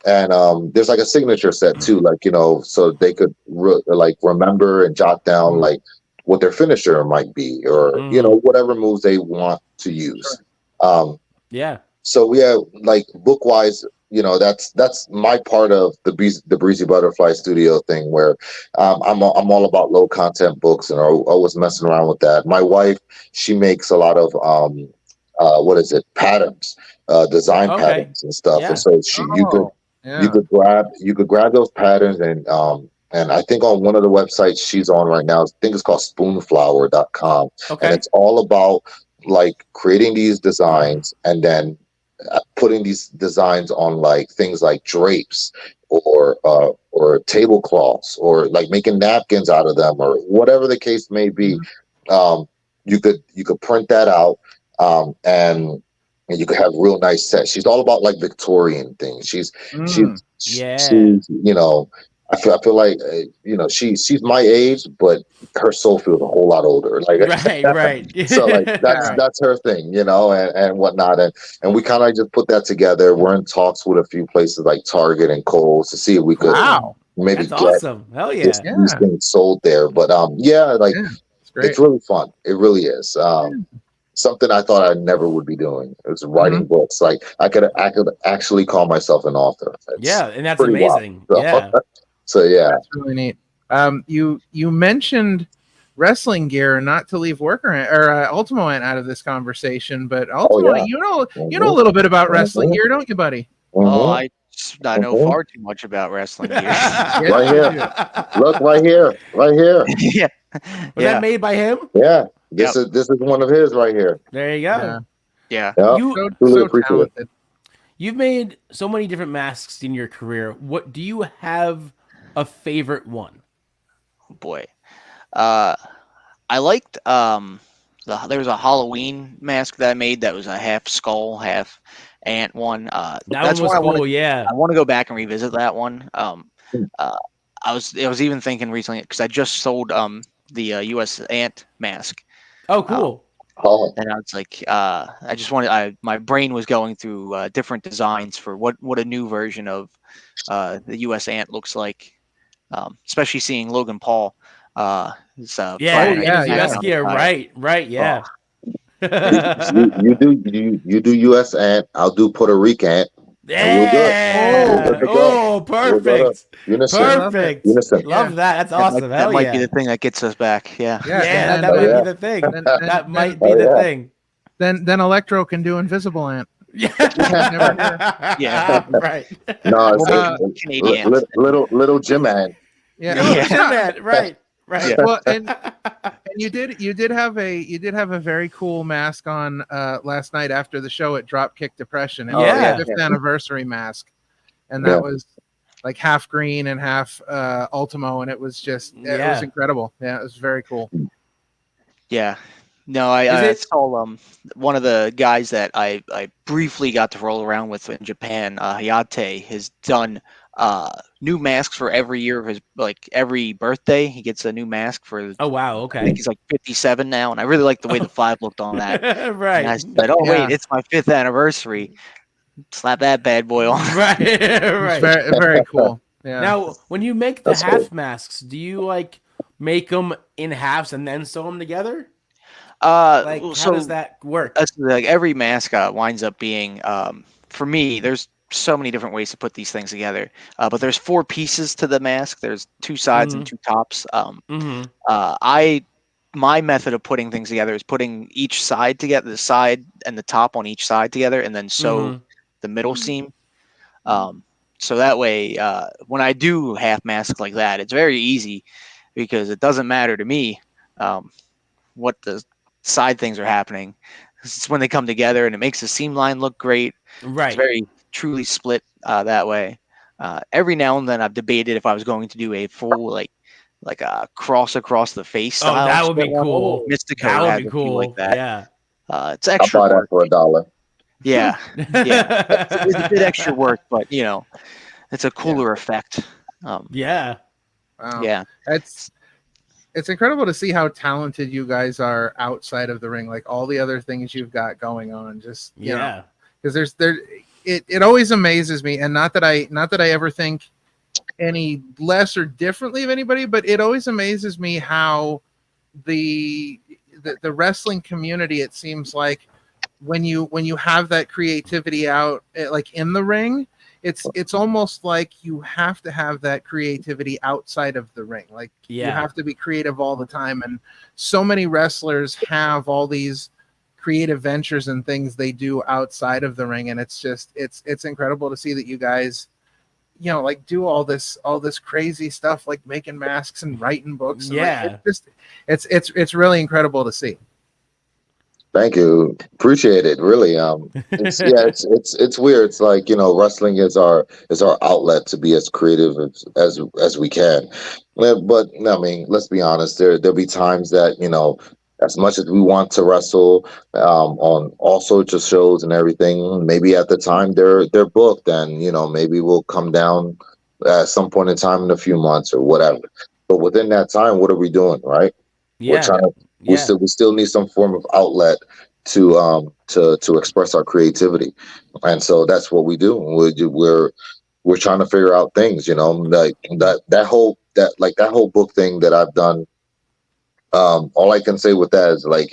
G: And there's like a signature set too, like, so they could remember and jot down like what their finisher might be, or, whatever moves they want to use.
D: Yeah.
G: So we have like book wise, that's my part of the Breezy Butterfly Studio thing, where I'm all about low content books, and I was messing around with that. My wife, she makes a lot of patterns, design patterns and stuff.
D: Yeah.
G: And so you could grab those patterns, and I think on one of the websites she's on right now, I think it's called spoonflower.com.
D: Okay.
G: And it's all about like creating these designs and then putting these designs on like things like drapes or tablecloths, or like making napkins out of them, or whatever the case may be. you could print that out, and you could have real nice sets. She's all about like Victorian things. She's you know, I feel like she's my age, but her soul feels a whole lot older. Like
D: right.
G: so like that's her thing, and whatnot. And we kind of just put that together. We're in talks with a few places like Target and Kohl's to see if we could maybe
D: That's
G: get
D: awesome. Hell yeah.
G: these things sold there. But it's really fun. It really is. Something I thought I never would be doing. It was writing books. Like I could actually call myself an author.
D: And that's amazing.
G: Wild.
D: Yeah.
G: So yeah,
E: that's really neat. You mentioned wrestling gear, not to leave Worker or Ultimo Ant out of this conversation, but Ultimo, you know a little bit about wrestling gear, don't you, buddy?
F: Oh, I know far too much about wrestling gear.
G: Right here. Look, right here.
F: Yeah.
D: Was that made by him?
G: Yeah. This is one of his right here.
D: There you go.
F: Yeah.
D: You
E: so talented.
D: You've made so many different masks in your career. What do you have a favorite one?
F: Oh boy. I liked there was a Halloween mask that I made that was a half skull, half ant one.
D: That one was cool, yeah.
F: I want to go back and revisit that one. I was even thinking recently because I just sold the US ant mask.
D: Oh, cool.
F: And I was like, I just wanted. My brain was going through different designs for what a new version of the U.S. Ant looks like, especially seeing Logan Paul. Right,
D: yeah.
G: You do U.S. Ant. I'll do Puerto Rican Ant.
D: Yeah. Oh, perfect. Perfect. Love that. That's awesome.
F: That might be the thing that gets us back. Yeah.
D: That might be the thing. That might be the thing.
E: Then Electro can do Invisible Ant.
F: Yeah.
D: Right.
G: No,
F: Canadian.
G: Little Jim Ant.
D: Yeah. Jim Ant. Right.
E: Yeah. Well, and you did have a very cool mask on last night after the show at Dropkick Depression. It was the 5th anniversary mask, and that was like half green and half Ultimo, and it was just it was incredible. Yeah, it was very cool.
F: Yeah. No, I saw one of the guys that I briefly got to roll around with in Japan, Hayate, has done new masks for every year of his, like every birthday he gets a new mask for.
D: Oh wow, okay.
F: I think he's like 57 now, and I really like the way the 5 looked on that.
D: Right.
F: And I said, wait, it's my 5th anniversary. Slap that bad boy on.
D: Right.
E: It's very, very cool. Yeah.
D: Now, when you make the half masks, do you like make them in halves and then sew them together? How does that work?
F: Like every mask winds up being, for me, there's so many different ways to put these things together. But there's 4 pieces to the mask. There's 2 sides and 2 tops. My method of putting things together is putting each side together, the side and the top on each side together, and then sew the middle seam. So that way, when I do half masks like that, it's very easy because it doesn't matter to me what the side things are happening. It's when they come together and it makes the seam line look great.
D: Right.
F: It's very truly split that way. Every now and then I've debated if I was going to do a full like a cross across the face style.
D: Oh, that would be cool.
F: Mystico
D: that would be cool.
F: like that.
D: Yeah.
F: It's extra
G: I'll buy
F: work.
G: that for $1.
F: Yeah. It's a bit extra work, but it's a cooler effect.
D: Yeah.
E: Wow.
F: Yeah.
E: It's incredible to see how talented you guys are outside of the ring, like all the other things you've got going on. Just you know, because it always amazes me, and not that I ever think any less or differently of anybody, but it always amazes me how the wrestling community, it seems like when you have that creativity out like in the ring, it's almost like you have to have that creativity outside of the ring. Like you have to be creative all the time. And so many wrestlers have all these creative ventures and things they do outside of the ring. And it's just, it's incredible to see that you guys, like do all this crazy stuff, like making masks and writing books. And it's really incredible to see.
G: Thank you. Appreciate it. Really. It's weird. It's like, wrestling is our outlet to be as creative as we can. But I mean, let's be honest, there'll be times that, as much as we want to wrestle on all sorts of shows and everything, maybe at the time they're booked, and maybe we'll come down at some point in time in a few months or whatever. But within that time, what are we doing, right? We're
D: Yeah.
G: trying to. We still need some form of outlet to express our creativity, and so that's what we do. We're trying to figure out things, like that whole book thing that I've done. All I can say with that is like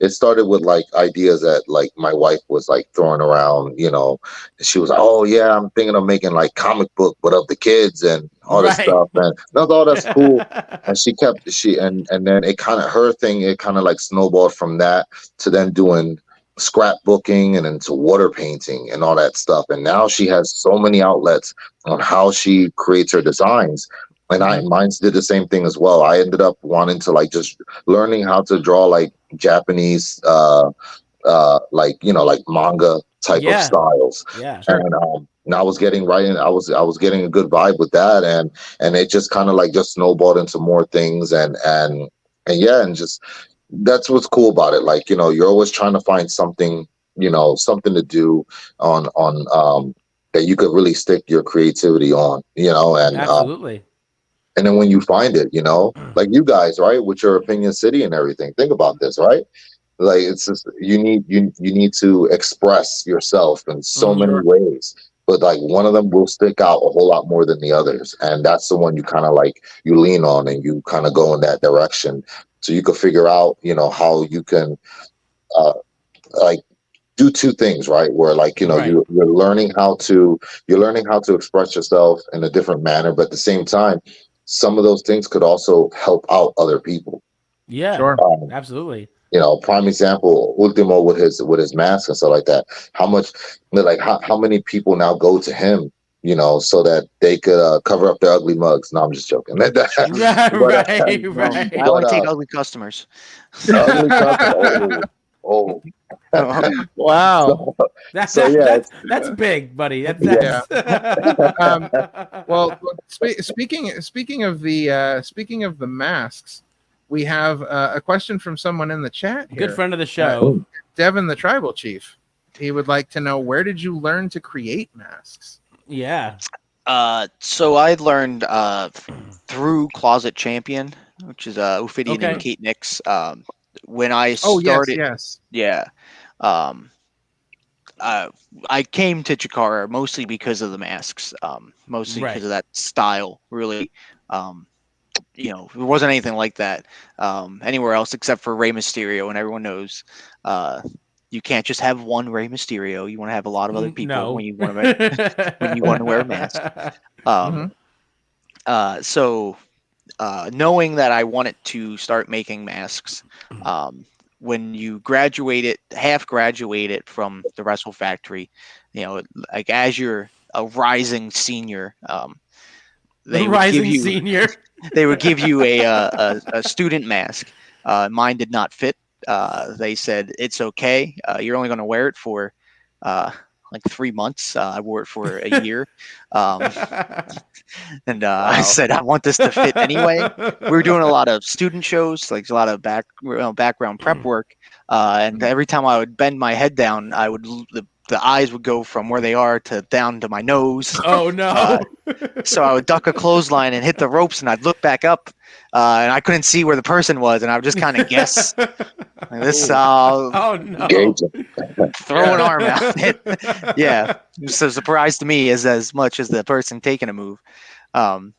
G: it started with like ideas that like my wife was like throwing around, she was like, oh yeah, I'm thinking of making like comic book but of the kids and all this stuff, and I thought that's cool. And and then it kind of her thing, it kind of like snowballed from that to then doing scrapbooking and into water painting and all that stuff. And now she has so many outlets on how she creates her designs. And mine's did the same thing as well. I ended up wanting to like just learning how to draw like Japanese, like manga type of styles.
D: Yeah.
G: And I was getting I was getting a good vibe with that, and it just kind of like just snowballed into more things, and just that's what's cool about it. Like you're always trying to find something, something to do on that you could really stick your creativity on, and
D: absolutely.
G: And then when you find it, like you guys, right, with your Opinion City and everything, think about this, right? Like it's just you need to express yourself in so many ways, but like one of them will stick out a whole lot more than the others, and that's the one you kind of like you lean on and you kind of go in that direction, so you can figure out how you can like do two things, right? Where like you're learning how to express yourself in a different manner, but at the same time, some of those things could also help out other people.
D: Yeah, absolutely.
G: Prime example, Ultimo with his mask and stuff like that. How many people now go to him, so that they could cover up their ugly mugs? No, I'm just joking.
D: Right.
F: I only take ugly customers.
G: Ugly customers. Oh.
D: Wow. That's big, buddy. That's
E: well, speaking of the masks, we have a question from someone in the chat here.
D: Good friend of the show,
E: Devin, the tribal chief. He would like to know, where did you learn to create masks?
D: Yeah.
F: So I learned through Closet Champion, which is Ophidian and Kate Nix. When I started, I came to Chikara mostly because of the masks, mostly because of that style. Really, there wasn't anything like that anywhere else except for Rey Mysterio, and everyone knows you can't just have one Rey Mysterio. You want to have a lot of other people when you want to wear a mask. So knowing that I wanted to start making masks, when you half graduated from the Wrestle Factory, like as you're a rising senior, they would give you a student mask. Mine did not fit. They said it's okay. You're only going to wear it for like 3 months. I wore it for a year. And I said, I want this to fit anyway. We were doing a lot of student shows, like a lot of background prep work. And every time I would bend my head down, the eyes would go from where they are to down to my nose.
D: Oh no!
F: So I would duck a clothesline and hit the ropes, and I'd look back up, and I couldn't see where the person was, and I would just kind of guess. Like this,
D: oh no!
F: Throw an arm out. Yeah, it's a surprise to me as much as the person taking a move. And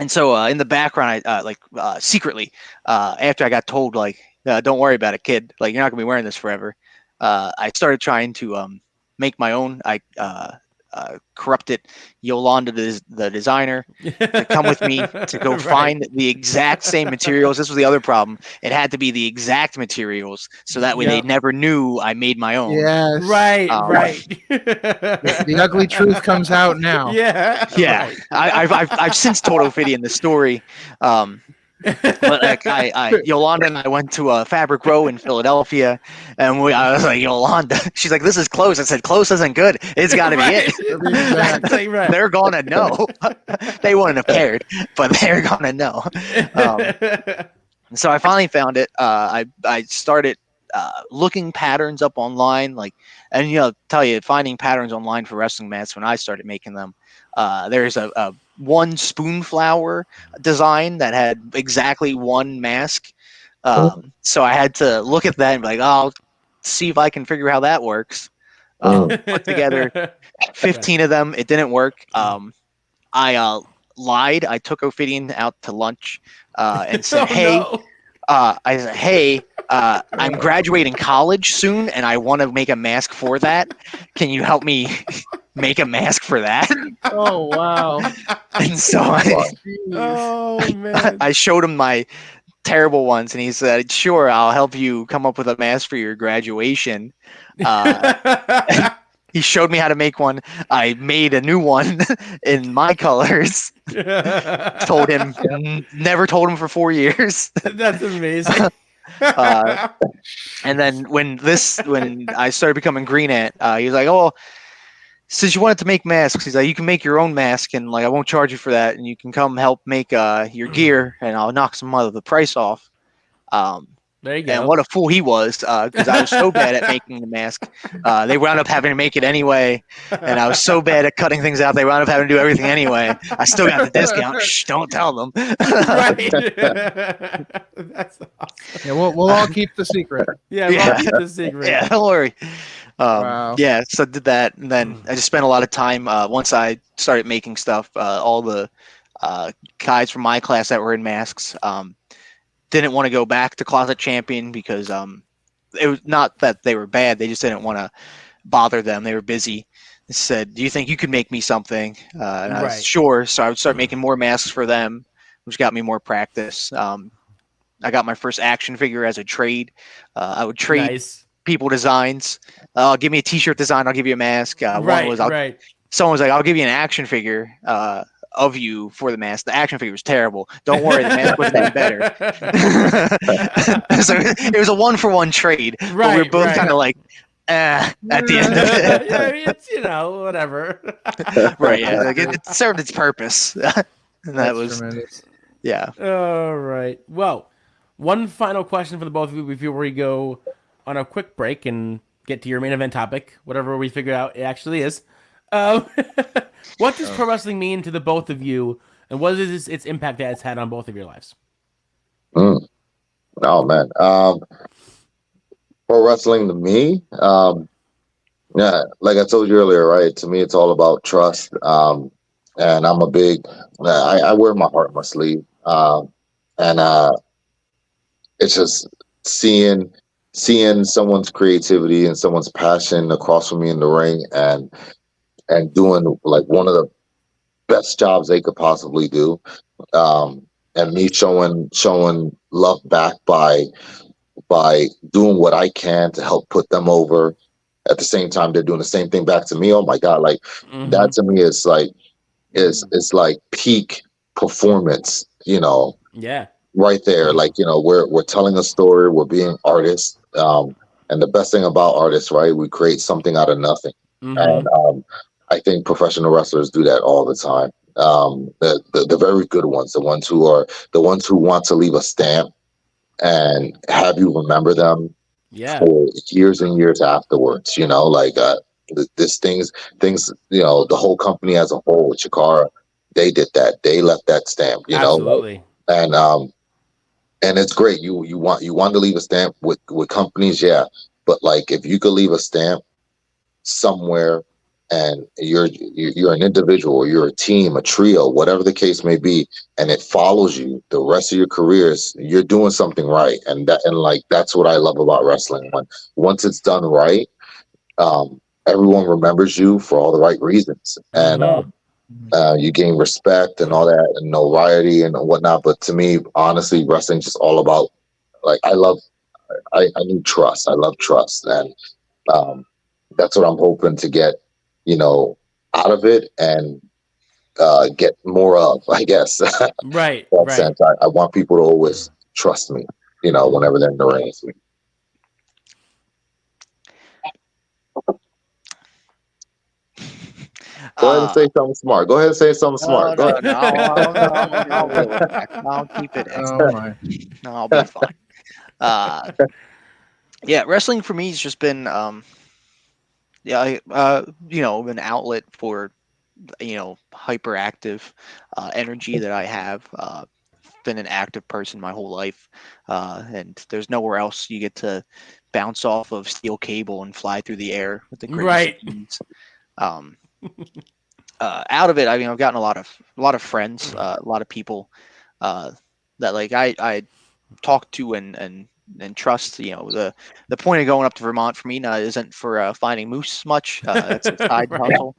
F: so in the background, I secretly, after I got told don't worry about it, kid. Like, you're not gonna be wearing this forever. I started trying to make my own. I corrupted Yolanda, the designer, to come with me to go find the exact same materials. This was the other problem. It had to be the exact materials, so that way they never knew I made my own.
E: Yes.
D: Right.
E: The ugly truth comes out now.
D: Yeah.
F: Right. I've since told Ophidian the story. But Yolanda and I went to a Fabric Row in Philadelphia, and I was like, Yolanda, she's like, this is close. I said, close isn't good. It's got to be it.
D: Exactly right.
F: They're gonna know. They wouldn't have cared, but they're gonna know. So I finally found it. I started looking patterns up online, and tell you, finding patterns online for wrestling mats when I started making them. There's a one spoon flower design that had exactly one mask. So I had to look at that and be like, oh, I'll see if I can figure out how that works. Put together 15 of them. It didn't work. I lied. I took Ophidian out to lunch and said, I said, hey, I'm graduating college soon, and I want to make a mask for that. Can you help me make a mask for that?
E: Oh wow!
F: And so I showed him my terrible ones, and he said, "Sure, I'll help you come up with a mask for your graduation." He showed me how to make one. I made a new one in my colors. Told him, never told him for 4 years.
D: That's amazing.
F: And then when I started becoming Green Ant, he was like, "Oh, since you wanted to make masks, he's like, you can make your own mask, and I won't charge you for that, and you can come help make your gear, and I'll knock some of the price off."
D: There you go.
F: And what a fool he was, because I was so bad at making the mask. They wound up having to make it anyway, and I was so bad at cutting things out, they wound up having to do everything anyway. I still got the discount. Shh, don't tell them.
D: Right. That's awesome.
E: Yeah, we'll all keep the secret.
D: Yeah, we'll all keep the secret.
F: Yeah, don't worry.
E: Wow.
F: Yeah, so I did that, and then I just spent a lot of time once I started making stuff. All the guys from my class that were in masks didn't want to go back to Closet Champion because it was not that they were bad; they just didn't want to bother them. They were busy. They said, "Do you think you could make me something?" And I was sure. So I would start making more masks for them, which got me more practice. I got my first action figure as a trade. I would trade people designs. Give me a T-shirt design, I'll give you a mask. Someone was like, I'll give you an action figure of you for the mask. The action figure was terrible. Don't worry, the mask was getting better. So it was a 1-for-1 trade. But we were both kind of like, at the end of it.
D: Yeah, it's whatever.
F: Right, yeah. It served its purpose. And that was
E: tremendous.
F: Yeah.
D: All right. Well, one final question for the both of you before we go on a quick break and get to your main event topic, whatever we figured out it actually is. What does pro wrestling mean to the both of you, and what is its impact that it's had on both of your lives?
G: Oh man, pro wrestling to me, yeah, like I told you earlier, right? To me, it's all about trust. And I'm a big, I wear my heart on my sleeve, and it's just seeing someone's creativity and someone's passion across from me in the ring, and doing like one of the best jobs they could possibly do, and me showing love back by doing what I can to help put them over. At the same time, they're doing the same thing back to me. Oh my God, like that to me is like it's like peak performance,
D: Yeah, right
G: there. Like, we're telling a story, we're being artists, and the best thing about artists, right, we create something out of nothing. And I think professional wrestlers do that all the time. The very good ones, the ones who want to leave a stamp and have you remember them for years and years afterwards. This things, the whole company as a whole with Chikara, they did that. They left that stamp,
D: absolutely.
G: And it's great. You want to leave a stamp with companies, yeah. But like, if you could leave a stamp somewhere, and you're an individual, or you're a team, a trio, whatever the case may be, and it follows you the rest of your careers, you're doing something right. And that's what I love about wrestling. Once it's done right, everyone remembers you for all the right reasons, and you gain respect and all that, and notoriety and whatnot. But to me, honestly, wrestling's just all about, like, I need trust. I love trust, and that's what I'm hoping to get, out of it, and get more of, I guess.
D: Right.
G: In that sense, I want people to always trust me, whenever they're in the ring with me. Go ahead and say something smart. Go ahead and say something smart. Go
F: No,
G: ahead.
F: no, I'll reel it back. I'll keep it.
E: Oh my.
F: No, I'll be fine. Yeah, wrestling for me has just been, an outlet for, hyperactive energy that I have. Been an active person my whole life, and there's nowhere else you get to bounce off of steel cable and fly through the air with the greatest
D: Right.
F: speeds. Out of it, I mean, I've gotten a lot of friends, a lot of people that like I talk to and trust. The point of going up to Vermont for me now isn't for finding moose much. That's a side hustle.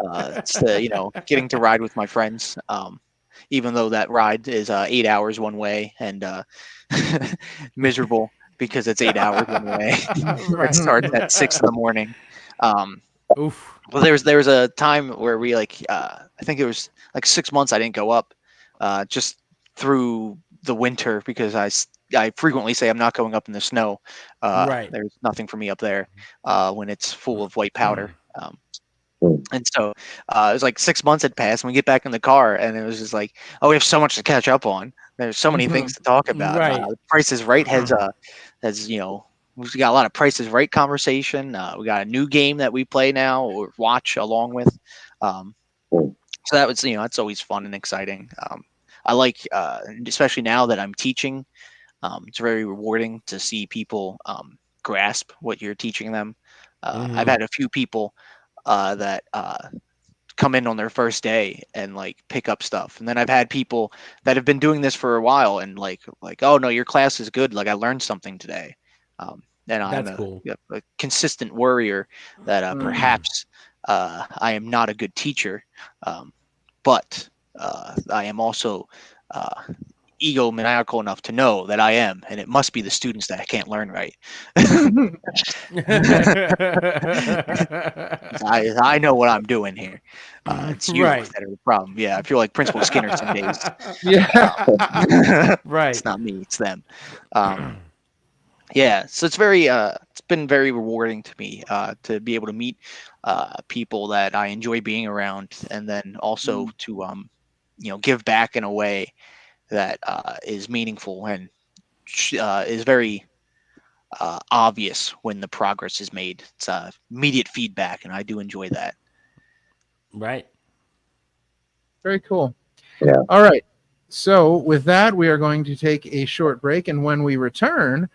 F: It's getting to ride with my friends. Even though that ride is 8 hours one way and miserable because it's 8 hours one way. It starts at 6 a.m.
D: Oof.
F: Well, there was a time where we I think it was like 6 months I didn't go up, just through the winter because I frequently say I'm not going up in the snow.
D: Right.
F: There's nothing for me up there when it's full of white powder. And so it was like 6 months had passed, and we get back in the car, and it was just like, oh, we have so much to catch up on. There's so many things to talk about.
D: Right.
F: Price is Right has we've got a lot of Price is Right conversation. We got a new game that we play now or watch along with. So that was that's always fun and exciting. I like especially now that I'm teaching. It's very rewarding to see people grasp what you're teaching them. I've had a few people that come in on their first day and like pick up stuff, and then I've had people that have been doing this for a while and like oh no, your class is good, like I learned something today. And I'm
D: That's cool.
F: a consistent worrier that perhaps I am not a good teacher, but I am also egomaniacal enough to know that I am, and it must be the students that I can't learn right. I know what I'm doing here. It's you
D: Right.
F: that are the problem. Yeah, I feel like Principal Skinner some days.
E: Yeah.
D: Right.
F: It's not me, it's them. Yeah, so it's been very rewarding to me to be able to meet people that I enjoy being around, and then also to give back in a way that is meaningful and is very obvious when the progress is made. It's immediate feedback, and I do enjoy that.
D: Right.
E: Very cool.
G: Yeah.
E: All right. So with that, we are going to take a short break, and when we return,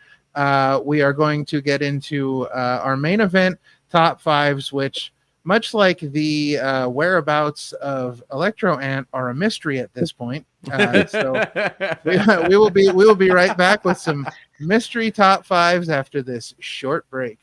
E: we are going to get into our main event, top fives, which, much like the whereabouts of Electro Ant, are a mystery at this point. So we will be right back with some mystery top fives after this short break.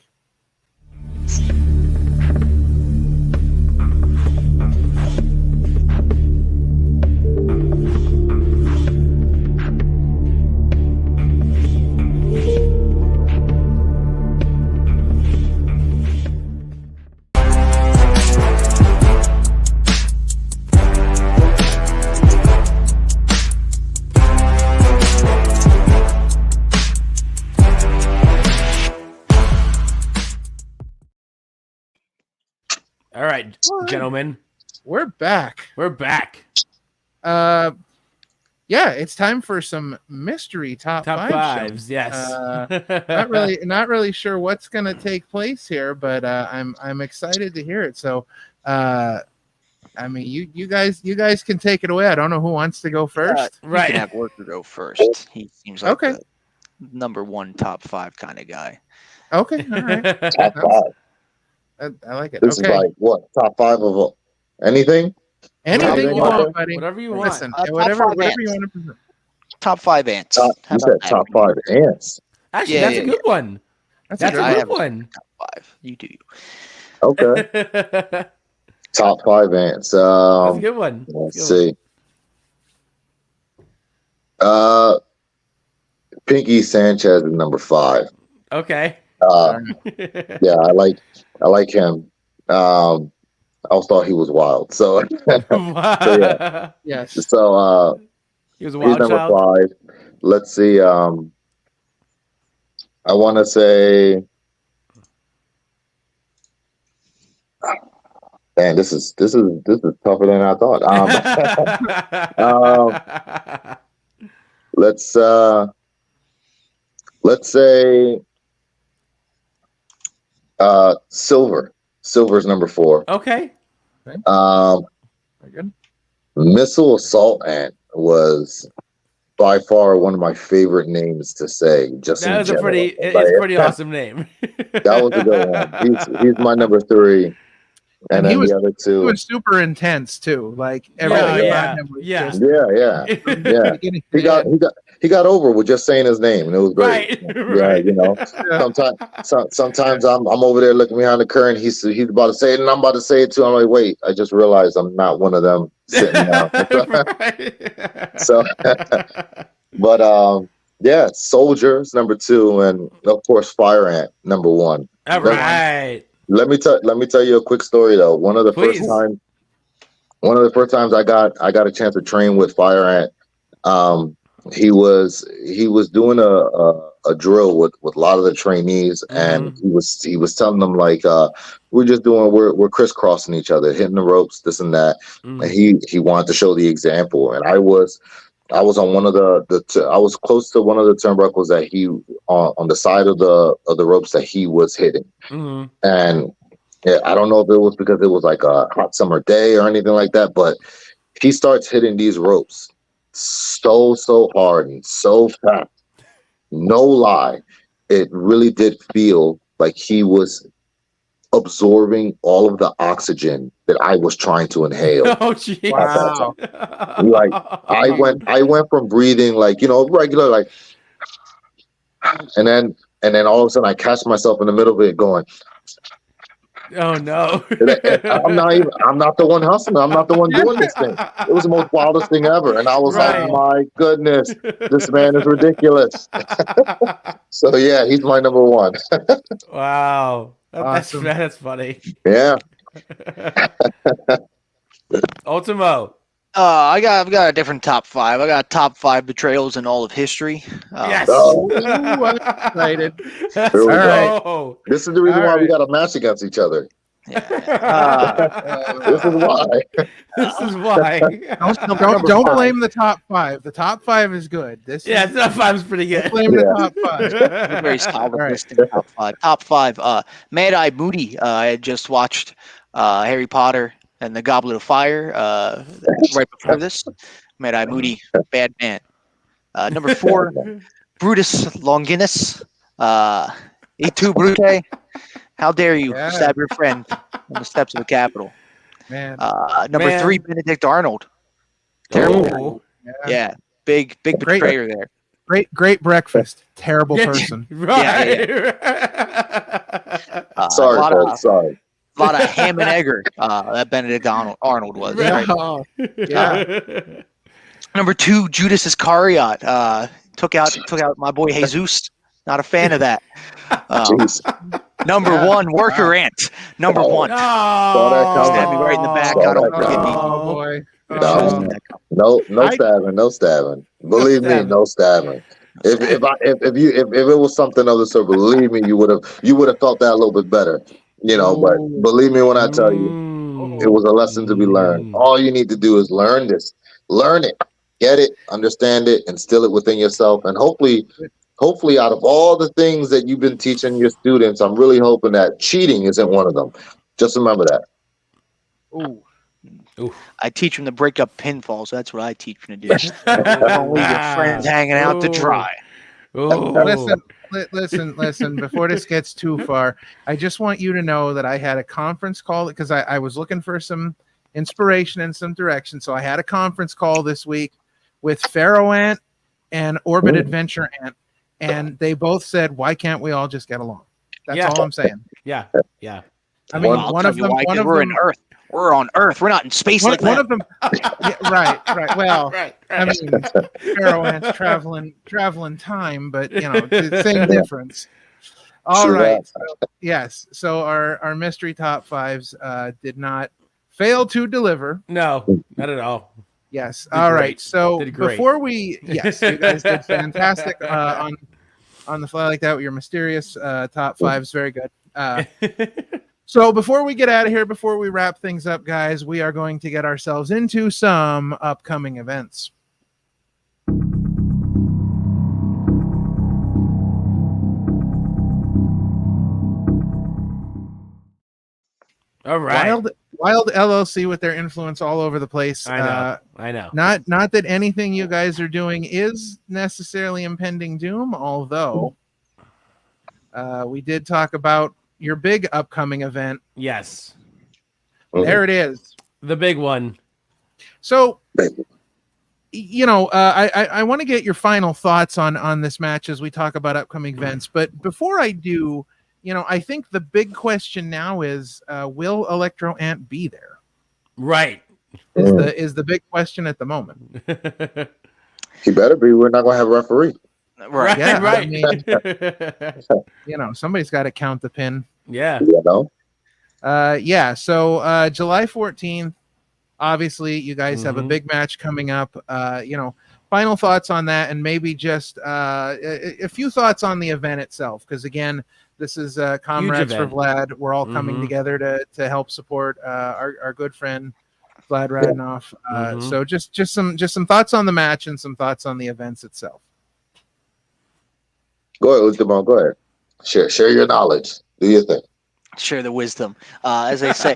D: All right, gentlemen.
E: We're back.
D: We're back.
E: Yeah, it's time for some mystery top
D: fives.
E: Shows.
D: Yes.
E: Not really sure what's going to take place here, but I'm excited to hear it. So, I mean, you guys can take it away. I don't know who wants to go first.
F: Right. You can have Worker go first. He seems like
E: okay.
F: the number one top five kind of guy.
E: Okay. All right.
G: Top five.
E: I like it.
G: This is like what, top five of anything?
E: Anything you want, buddy.
D: Whatever you want.
E: Listen, whatever you want to present.
F: Top five ants.
G: You said top five ants.
D: Actually, that's a good one. That's a good one.
F: Top five. You do.
G: Okay. Top five ants.
D: That's a good one.
G: Let's see. Pinky Sanchez is number 5.
D: Okay.
G: Yeah, I like him. I always thought he was wild. So, so yeah.
E: Yes.
G: So
D: he was a wild
G: he's number
D: child.
G: 5. Let's see. I want to say Man, this is tougher than I thought. Let's say silver. Silver's number 4.
D: Okay.
E: Very good.
G: Missile assault ant was by far one of my favorite names to say. Just
D: That
G: in
D: was a
G: general.
D: it's a pretty awesome name.
G: That was a good one. He's my number 3. And then the other 2.
E: He was super intense too. Like
D: Yeah.
G: He got over with just saying his name, and it was great.
D: Right.
G: Sometimes I'm over there looking behind the curtain. He's about to say it, and I'm about to say it too. I'm like, wait, I just realized I'm not one of them sitting down. So, but Soldier's number 2, and of course Fire Ant number 1.
D: All right.
G: Let me tell you a quick story though. One of the first times I got a chance to train with Fire Ant, he was doing a drill with a lot of the trainees, and he was telling them like we're crisscrossing each other, hitting the ropes, this and that, and he wanted to show the example, and I was on one of I was close to one of the turnbuckles that he on the side of the ropes that he was hitting. And I don't know if it was because it was like a hot summer day or anything like that, but he starts hitting these ropes so hard and so fast. No lie, it really did feel like he was absorbing all of the oxygen that I was trying to inhale.
D: Oh, geez.
E: Wow.
G: Like I went from breathing like, regular, like, and then all of a sudden I catch myself in the middle of it going,
D: oh no.
G: I'm not the one hustling. I'm not the one doing this thing. It was the most wildest thing ever. And I was like, my goodness, this man is ridiculous. So yeah, he's my number 1.
D: Wow.
E: Awesome.
D: That's funny.
G: Yeah.
D: Ultimo.
F: I've got a different top 5. I got top 5 betrayals in all of history.
D: Yes.
E: Ooh, I'm excited.
G: All
D: right.
G: This is the reason why we got to match against each other. This is why.
D: This is why.
E: Don't blame the top 5. The top 5 is good.
D: Top 5 is pretty good.
E: Don't blame the top 5.
F: Very solid list in top 5. Top 5. Mad Eye Moody. I had just watched Harry Potter and the Goblet of Fire right before this. Mad Eye Moody, bad man. Number 4, Brutus Longinus. E tu, Brute. How dare you stab your friend on the steps of the Capitol?
E: Man.
F: Number 3, Benedict Arnold. Terrible. Yeah. Big betrayer there.
E: Great breakfast. Terrible person.
D: Right.
G: Sorry.
F: A lot of ham and egger that Benedict Arnold was. Right? Number 2, Judas Iscariot. Took out my boy Jesus. Not a fan of that. Number 1, Worker Ant. Number 1. Stab me right in the back. I don't forget me.
E: Oh boy.
G: No stabbing. Believe me, no stabbing. If it was something of the sort, believe me, you would have felt that a little bit better. But believe me when I tell you, it was a lesson to be learned. All you need to do is learn it, get it, understand it, instill it within yourself, and hopefully out of all the things that you've been teaching your students, I'm really hoping that cheating isn't one of them. Just remember that.
E: Ooh.
F: I teach them to break up pinfalls. That's what I teach them to do. Don't leave your friends hanging out to dry.
E: Listen. Before this gets too far, I just want you to know that I had a conference call because I was looking for some inspiration and some direction. So I had a conference call this week with Pharaoh Ant and Orbit Adventure Ant, and they both said, "Why can't we all just get along?" That's all I'm saying.
D: Yeah.
E: I mean, one of them.
F: We're in Earth. We're on Earth. We're not in space like that.
E: One of them. Right. Well, I mean, Pharaoh Ant's traveling time, but same difference. All right. Yes. So our mystery top 5s did not fail to deliver.
D: No, not at all.
E: Yes. All right. So before you guys did fantastic on the fly like that with your mysterious top 5s. Very good. So before we get out of here, before we wrap things up, guys, we are going to get ourselves into some upcoming events.
D: All right.
E: Wild LLC with their influence all over the place.
D: I know.
E: Not that anything you guys are doing is necessarily impending doom, although we did talk about your big upcoming event.
D: Yes.
E: There it is.
D: The big one.
E: So, I want to get your final thoughts on this match as we talk about upcoming events. But before I do, I think the big question now is, will Electro Ant be there?
D: Right.
E: Is the big question at the moment.
G: He better be. We're not going to have a referee.
F: Right.
E: Yeah,
D: right.
E: I mean, somebody's got to count the pin.
D: Yeah.
G: You know?
E: So July 14th, obviously you guys have a big match coming up. Final thoughts on that, and maybe just a few thoughts on the event itself, because again, this is Comrades for Vlad. We're all coming together to help support our good friend Vlad Radinoff. So just some thoughts on the match and some thoughts on the events itself.
G: Go ahead, Ultimo. Go ahead. Share your knowledge. Do your thing.
F: Share the wisdom. As they say,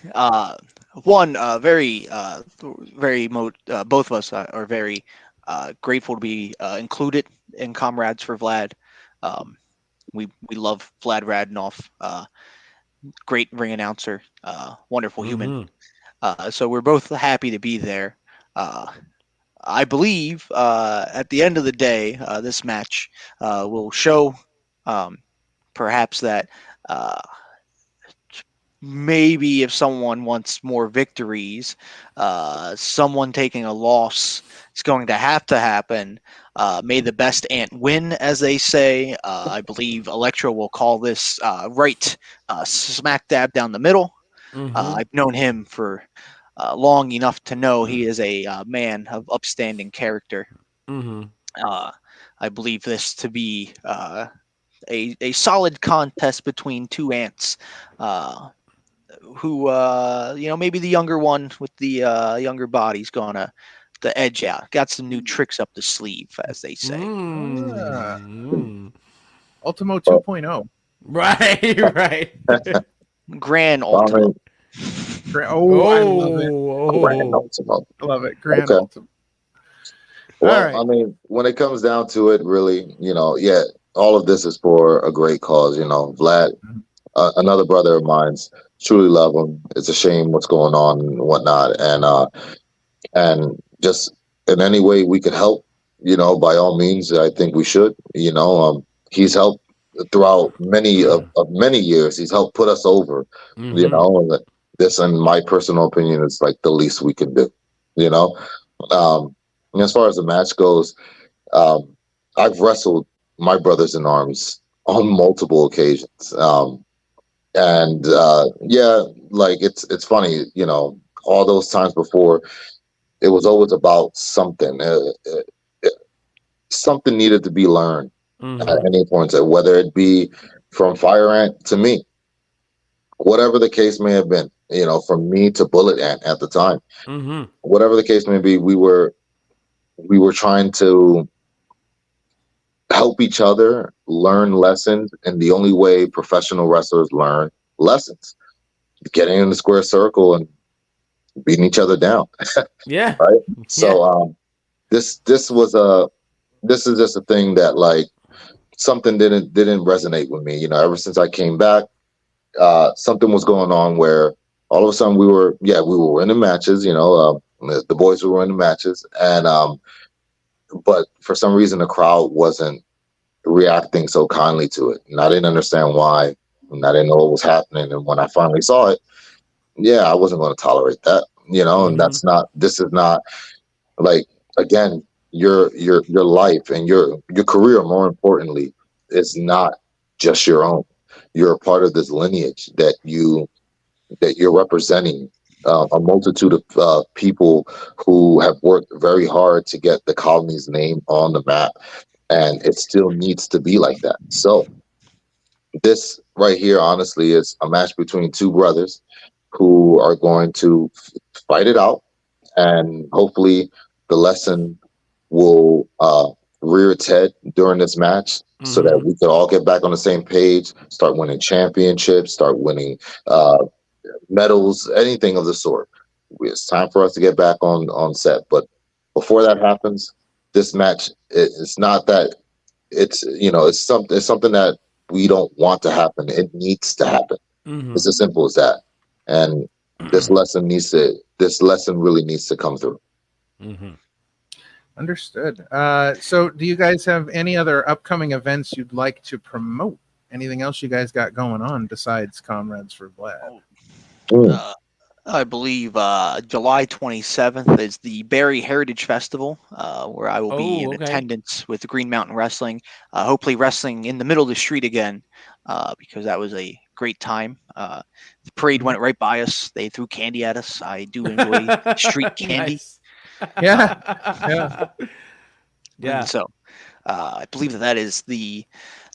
F: both of us are very grateful to be included in Comrades for Vlad. We love Vlad Radinoff, great ring announcer, wonderful human. So we're both happy to be there. I believe at the end of the day, this match will show perhaps that maybe if someone wants more victories, someone taking a loss is going to happen. May the best ant win, as they say. I believe Electro will call this smack dab down the middle. I've known him for long enough to know he is a man of upstanding character. I believe this to be a solid contest between two ants, who maybe the younger one with the younger body's gonna the edge out. Got some new tricks up the sleeve, as they say.
E: Ultimo 2.0.
D: Right.
F: Grand Ultimo.
E: I love it.
G: Grand Ultimo.
E: I love it. Grand
G: Okay.
E: Ultimo.
G: Well,
E: All right.
G: I mean, when it comes down to it, really, all of this is for a great cause. Vlad, another brother of mine's, truly love him. It's a shame what's going on and whatnot, and just in any way we could help, by all means, I think we should. He's helped throughout many years. He's helped put us over. And this, in my personal opinion, is like the least we can do. And as far as the match goes, I've wrestled my brothers in arms on multiple occasions. It's funny, all those times before, it was always about something. Something needed to be learned at any point, whether it be from Fire Ant to me, whatever the case may have been, from me to Bullet Ant at the time, whatever the case may be, we were trying to help each other learn lessons, and the only way professional wrestlers learn lessons, getting in the square circle and beating each other down.
D: Yeah.
G: Right. So this is just a thing that, like, something didn't resonate with me. Ever since I came back, something was going on where all of a sudden we were winning matches. The boys were winning matches, and but for some reason the crowd wasn't reacting so kindly to it, and I didn't understand why, and I didn't know what was happening. And when I finally saw it, I wasn't going to tolerate that, and this is not, like, again, your life and your career, more importantly, is not just your own. You're a part of this lineage that you're representing, a multitude of people who have worked very hard to get the colony's name on the map, and it still needs to be like that. So this right here, honestly, is a match between two brothers who are going to fight it out, and hopefully the lesson will rear its head during this match, so that we could all get back on the same page, start winning championships, start winning medals, anything of the sort. It's time for us to get back on set. But before that happens, this match, it's not that it's it's something that we don't want to happen. It needs to happen. It's as simple as that. And this lesson really needs to come through.
E: Understood. So do you guys have any other upcoming events you'd like to promote? Anything else you guys got going on besides Comrades for Vlad?
F: I believe July 27th is the Barrie Heritage Festival, where I will be in attendance with Green Mountain Wrestling. Hopefully wrestling in the middle of the street again, because that was a great time. The parade went right by us. They threw candy at us. I do enjoy street candy.
D: Nice.
E: Yeah.
F: And so I believe that is the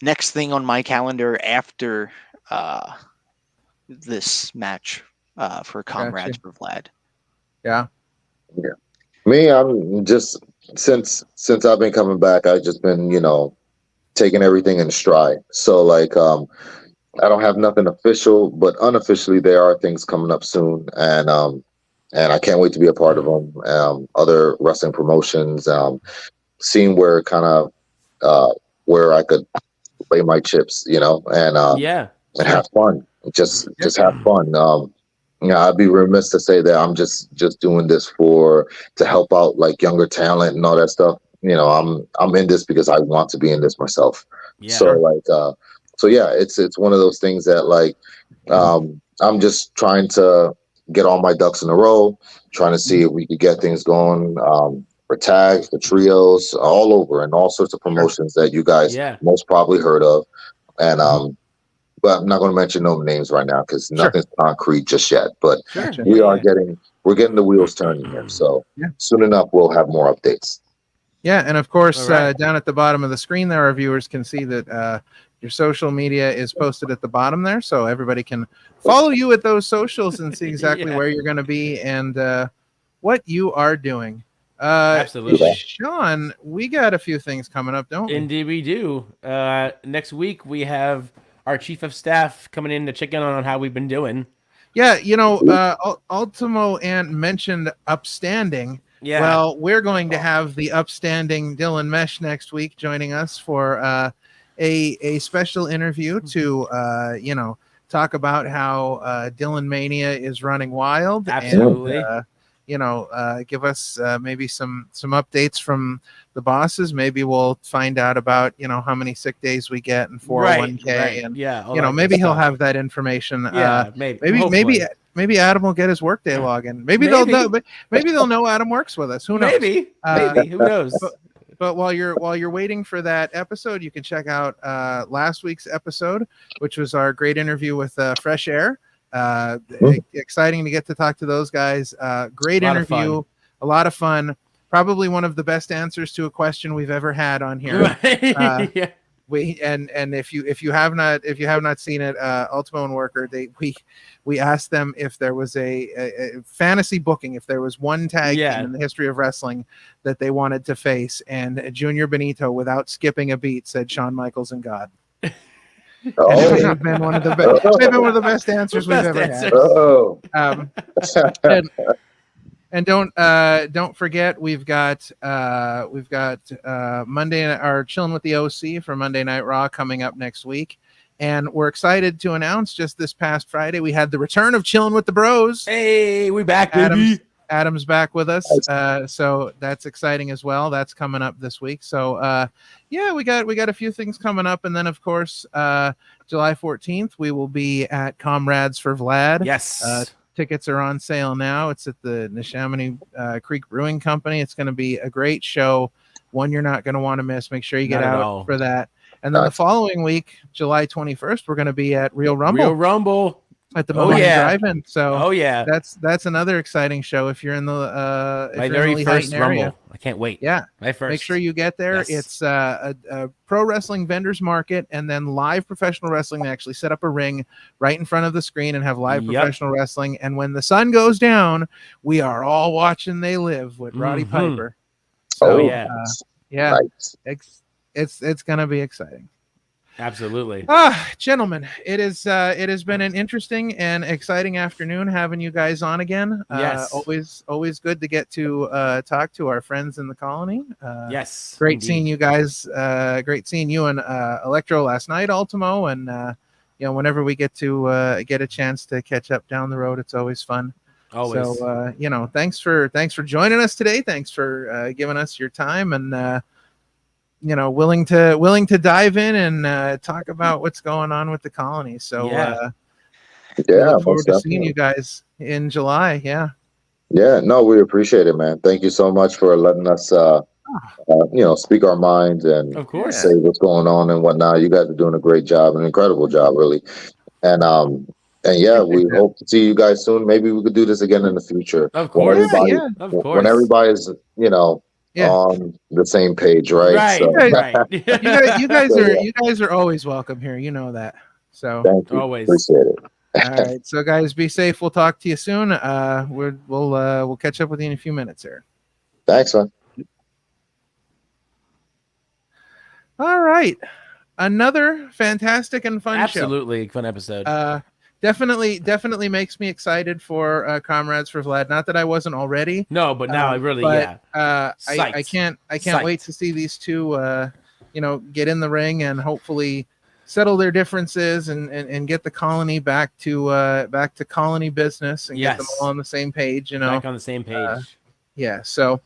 F: next thing on my calendar after this match for Comrades for Vlad.
E: Yeah.
G: Me, I'm just since I've been coming back, I've just been taking everything in stride. So like I don't have nothing official, but unofficially there are things coming up soon, and I can't wait to be a part of them. Other wrestling promotions, seeing where kind of where I could lay my chips, and have fun. Just have fun. I'd be remiss to say that I'm just doing this to help out like younger talent and all that stuff. I'm in this because I want to be in this myself. So like, it's one of those things that like, I'm just trying to get all my ducks in a row, trying to see if we could get things going for tags, for trios, all over, and all sorts of promotions that you guys most probably heard of. And but I'm not going to mention no names right now because nothing's concrete just yet. But we're getting the wheels turning here. So soon enough, we'll have more updates.
E: Yeah, and of course, down at the bottom of the screen there, our viewers can see that your social media is posted at the bottom there, so everybody can follow you at those socials and see exactly where you're going to be and what you are doing.
D: Absolutely.
E: Sean, we got a few things coming up, don't we?
D: Indeed we do. Next week, we have our chief of staff coming in to check in on how we've been doing.
E: Yeah, Ultimo and mentioned upstanding.
D: Yeah.
E: Well, we're going to have the upstanding Dylan Mesh next week joining us for a special interview to talk about how Dylan Mania is running wild.
D: Absolutely.
E: And, give us maybe some updates from the bosses. Maybe we'll find out about how many sick days we get and 401k and maybe he'll have that information. Maybe Adam will get his workday login. Maybe they'll know Adam works with us. Who knows?
D: Maybe who knows?
E: But while you're waiting for that episode, you can check out last week's episode, which was our great interview with Fresh Air. Exciting to get to talk to those guys. Great interview, a lot of fun. Probably one of the best answers to a question we've ever had on here. If you have not seen it, Ultimo and Worker, we asked them if there was a fantasy booking, if there was one tag team in the history of wrestling that they wanted to face, and Junior Benito, without skipping a beat, said Shawn Michaels and God. It has been one of the best answers we've ever had. And don't forget, we've got Monday or Chilling with the OC for Monday Night Raw coming up next week, and we're excited to announce just this past Friday we had the return of Chilling with the Bros.
D: Hey, we back, baby.
E: Adam's back with us, so that's exciting as well. That's coming up this week. So we got a few things coming up, and then of course July 14th we will be at Comrades for Vlad.
D: Yes.
E: Tickets are on sale now. It's at the Neshaminy Creek Brewing Company. It's going to be a great show, one you're not going to want to miss. Make sure you get out for that. And then the following week, July 21st, we're going to be at Real Rumble. at the
D: Oh,
E: Mahoney
D: yeah.
E: Drive-In. So
D: Oh yeah,
E: that's another exciting show if you're in the
D: my very first
E: area.
D: Rumble. I can't wait.
E: Yeah,
D: My first.
E: make sure you get there.
D: Yes.
E: It's a pro wrestling vendors market and then live professional wrestling. They actually set up a ring right in front of the screen and have live
D: Yep.
E: professional wrestling. And when the sun goes down, we are all watching They Live with Roddy
D: Mhm.
E: Piper.
D: Oh,
E: So
D: yeah.
E: yeah,
G: Nice.
E: it's gonna be exciting.
D: Absolutely.
E: Gentlemen, it has been an interesting and exciting afternoon having you guys on again.
D: Yes.
E: Always good to get to talk to our friends in the colony.
D: Yes.
E: Great
D: indeed.
E: seeing you guys. Great seeing you and Electro last night, Ultimo, and whenever we get to get a chance to catch up down the road, it's always fun.
D: Always.
E: So thanks for joining us today. Thanks for giving us your time and willing to dive in and talk about what's going on with the colony. So
D: Yeah.
E: we
G: Yeah,
E: look forward
G: most
E: to seeing
G: definitely.
E: you guys in July. Yeah.
G: Yeah, no, we appreciate it, man. Thank you so much for letting us, speak our minds and
D: Of course.
G: say what's going on and whatnot. You guys are doing a great job, an incredible job, really. And yeah, we hope to see you guys soon. Maybe we could do this again in the future.
D: Of course.
E: Of
D: course.
G: When everybody's, on the same page, right?
D: Right.
G: So,
D: Right.
E: You guys
G: So,
E: are
G: yeah.
E: you guys are always welcome here. You know that. So
G: Thank you.
D: Always.
G: Appreciate it.
E: all right. So guys, be safe. We'll talk to you soon. We'll catch up with you in a few minutes here.
G: Thanks, man.
E: All right. Another fantastic and fun show.
D: Absolutely fun episode.
E: Definitely makes me excited for Comrades for Vlad. Not that I wasn't already.
D: No, but now I really,
E: but,
D: yeah.
E: I can't
D: Psyched.
E: wait to see these two get in the ring and hopefully settle their differences and get the colony back to colony business and get them all on the same page.
D: Back on the same page.
E: Yeah. So.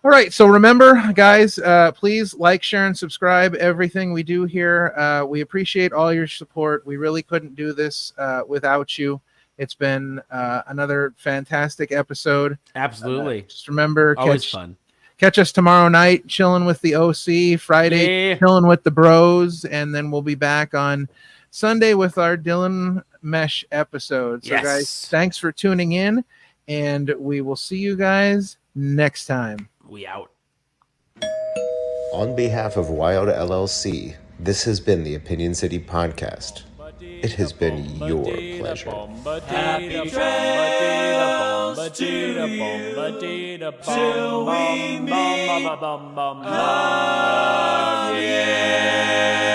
E: All right. So remember, guys, please like, share, and subscribe everything we do here. We appreciate all your support. We really couldn't do this without you. It's been another fantastic episode.
D: Absolutely.
E: Just remember,
D: always fun.
E: Catch us tomorrow night, chilling with the OC. Friday, chilling with the bros, and then we'll be back on Sunday with our Dylan Mesh episode. So, guys, thanks for tuning in, and we will see you guys next time.
D: We out.
C: On behalf of Wild LLC, this has been the Opinion City Podcast. It has been your pleasure.
H: Happy trails till we meet again.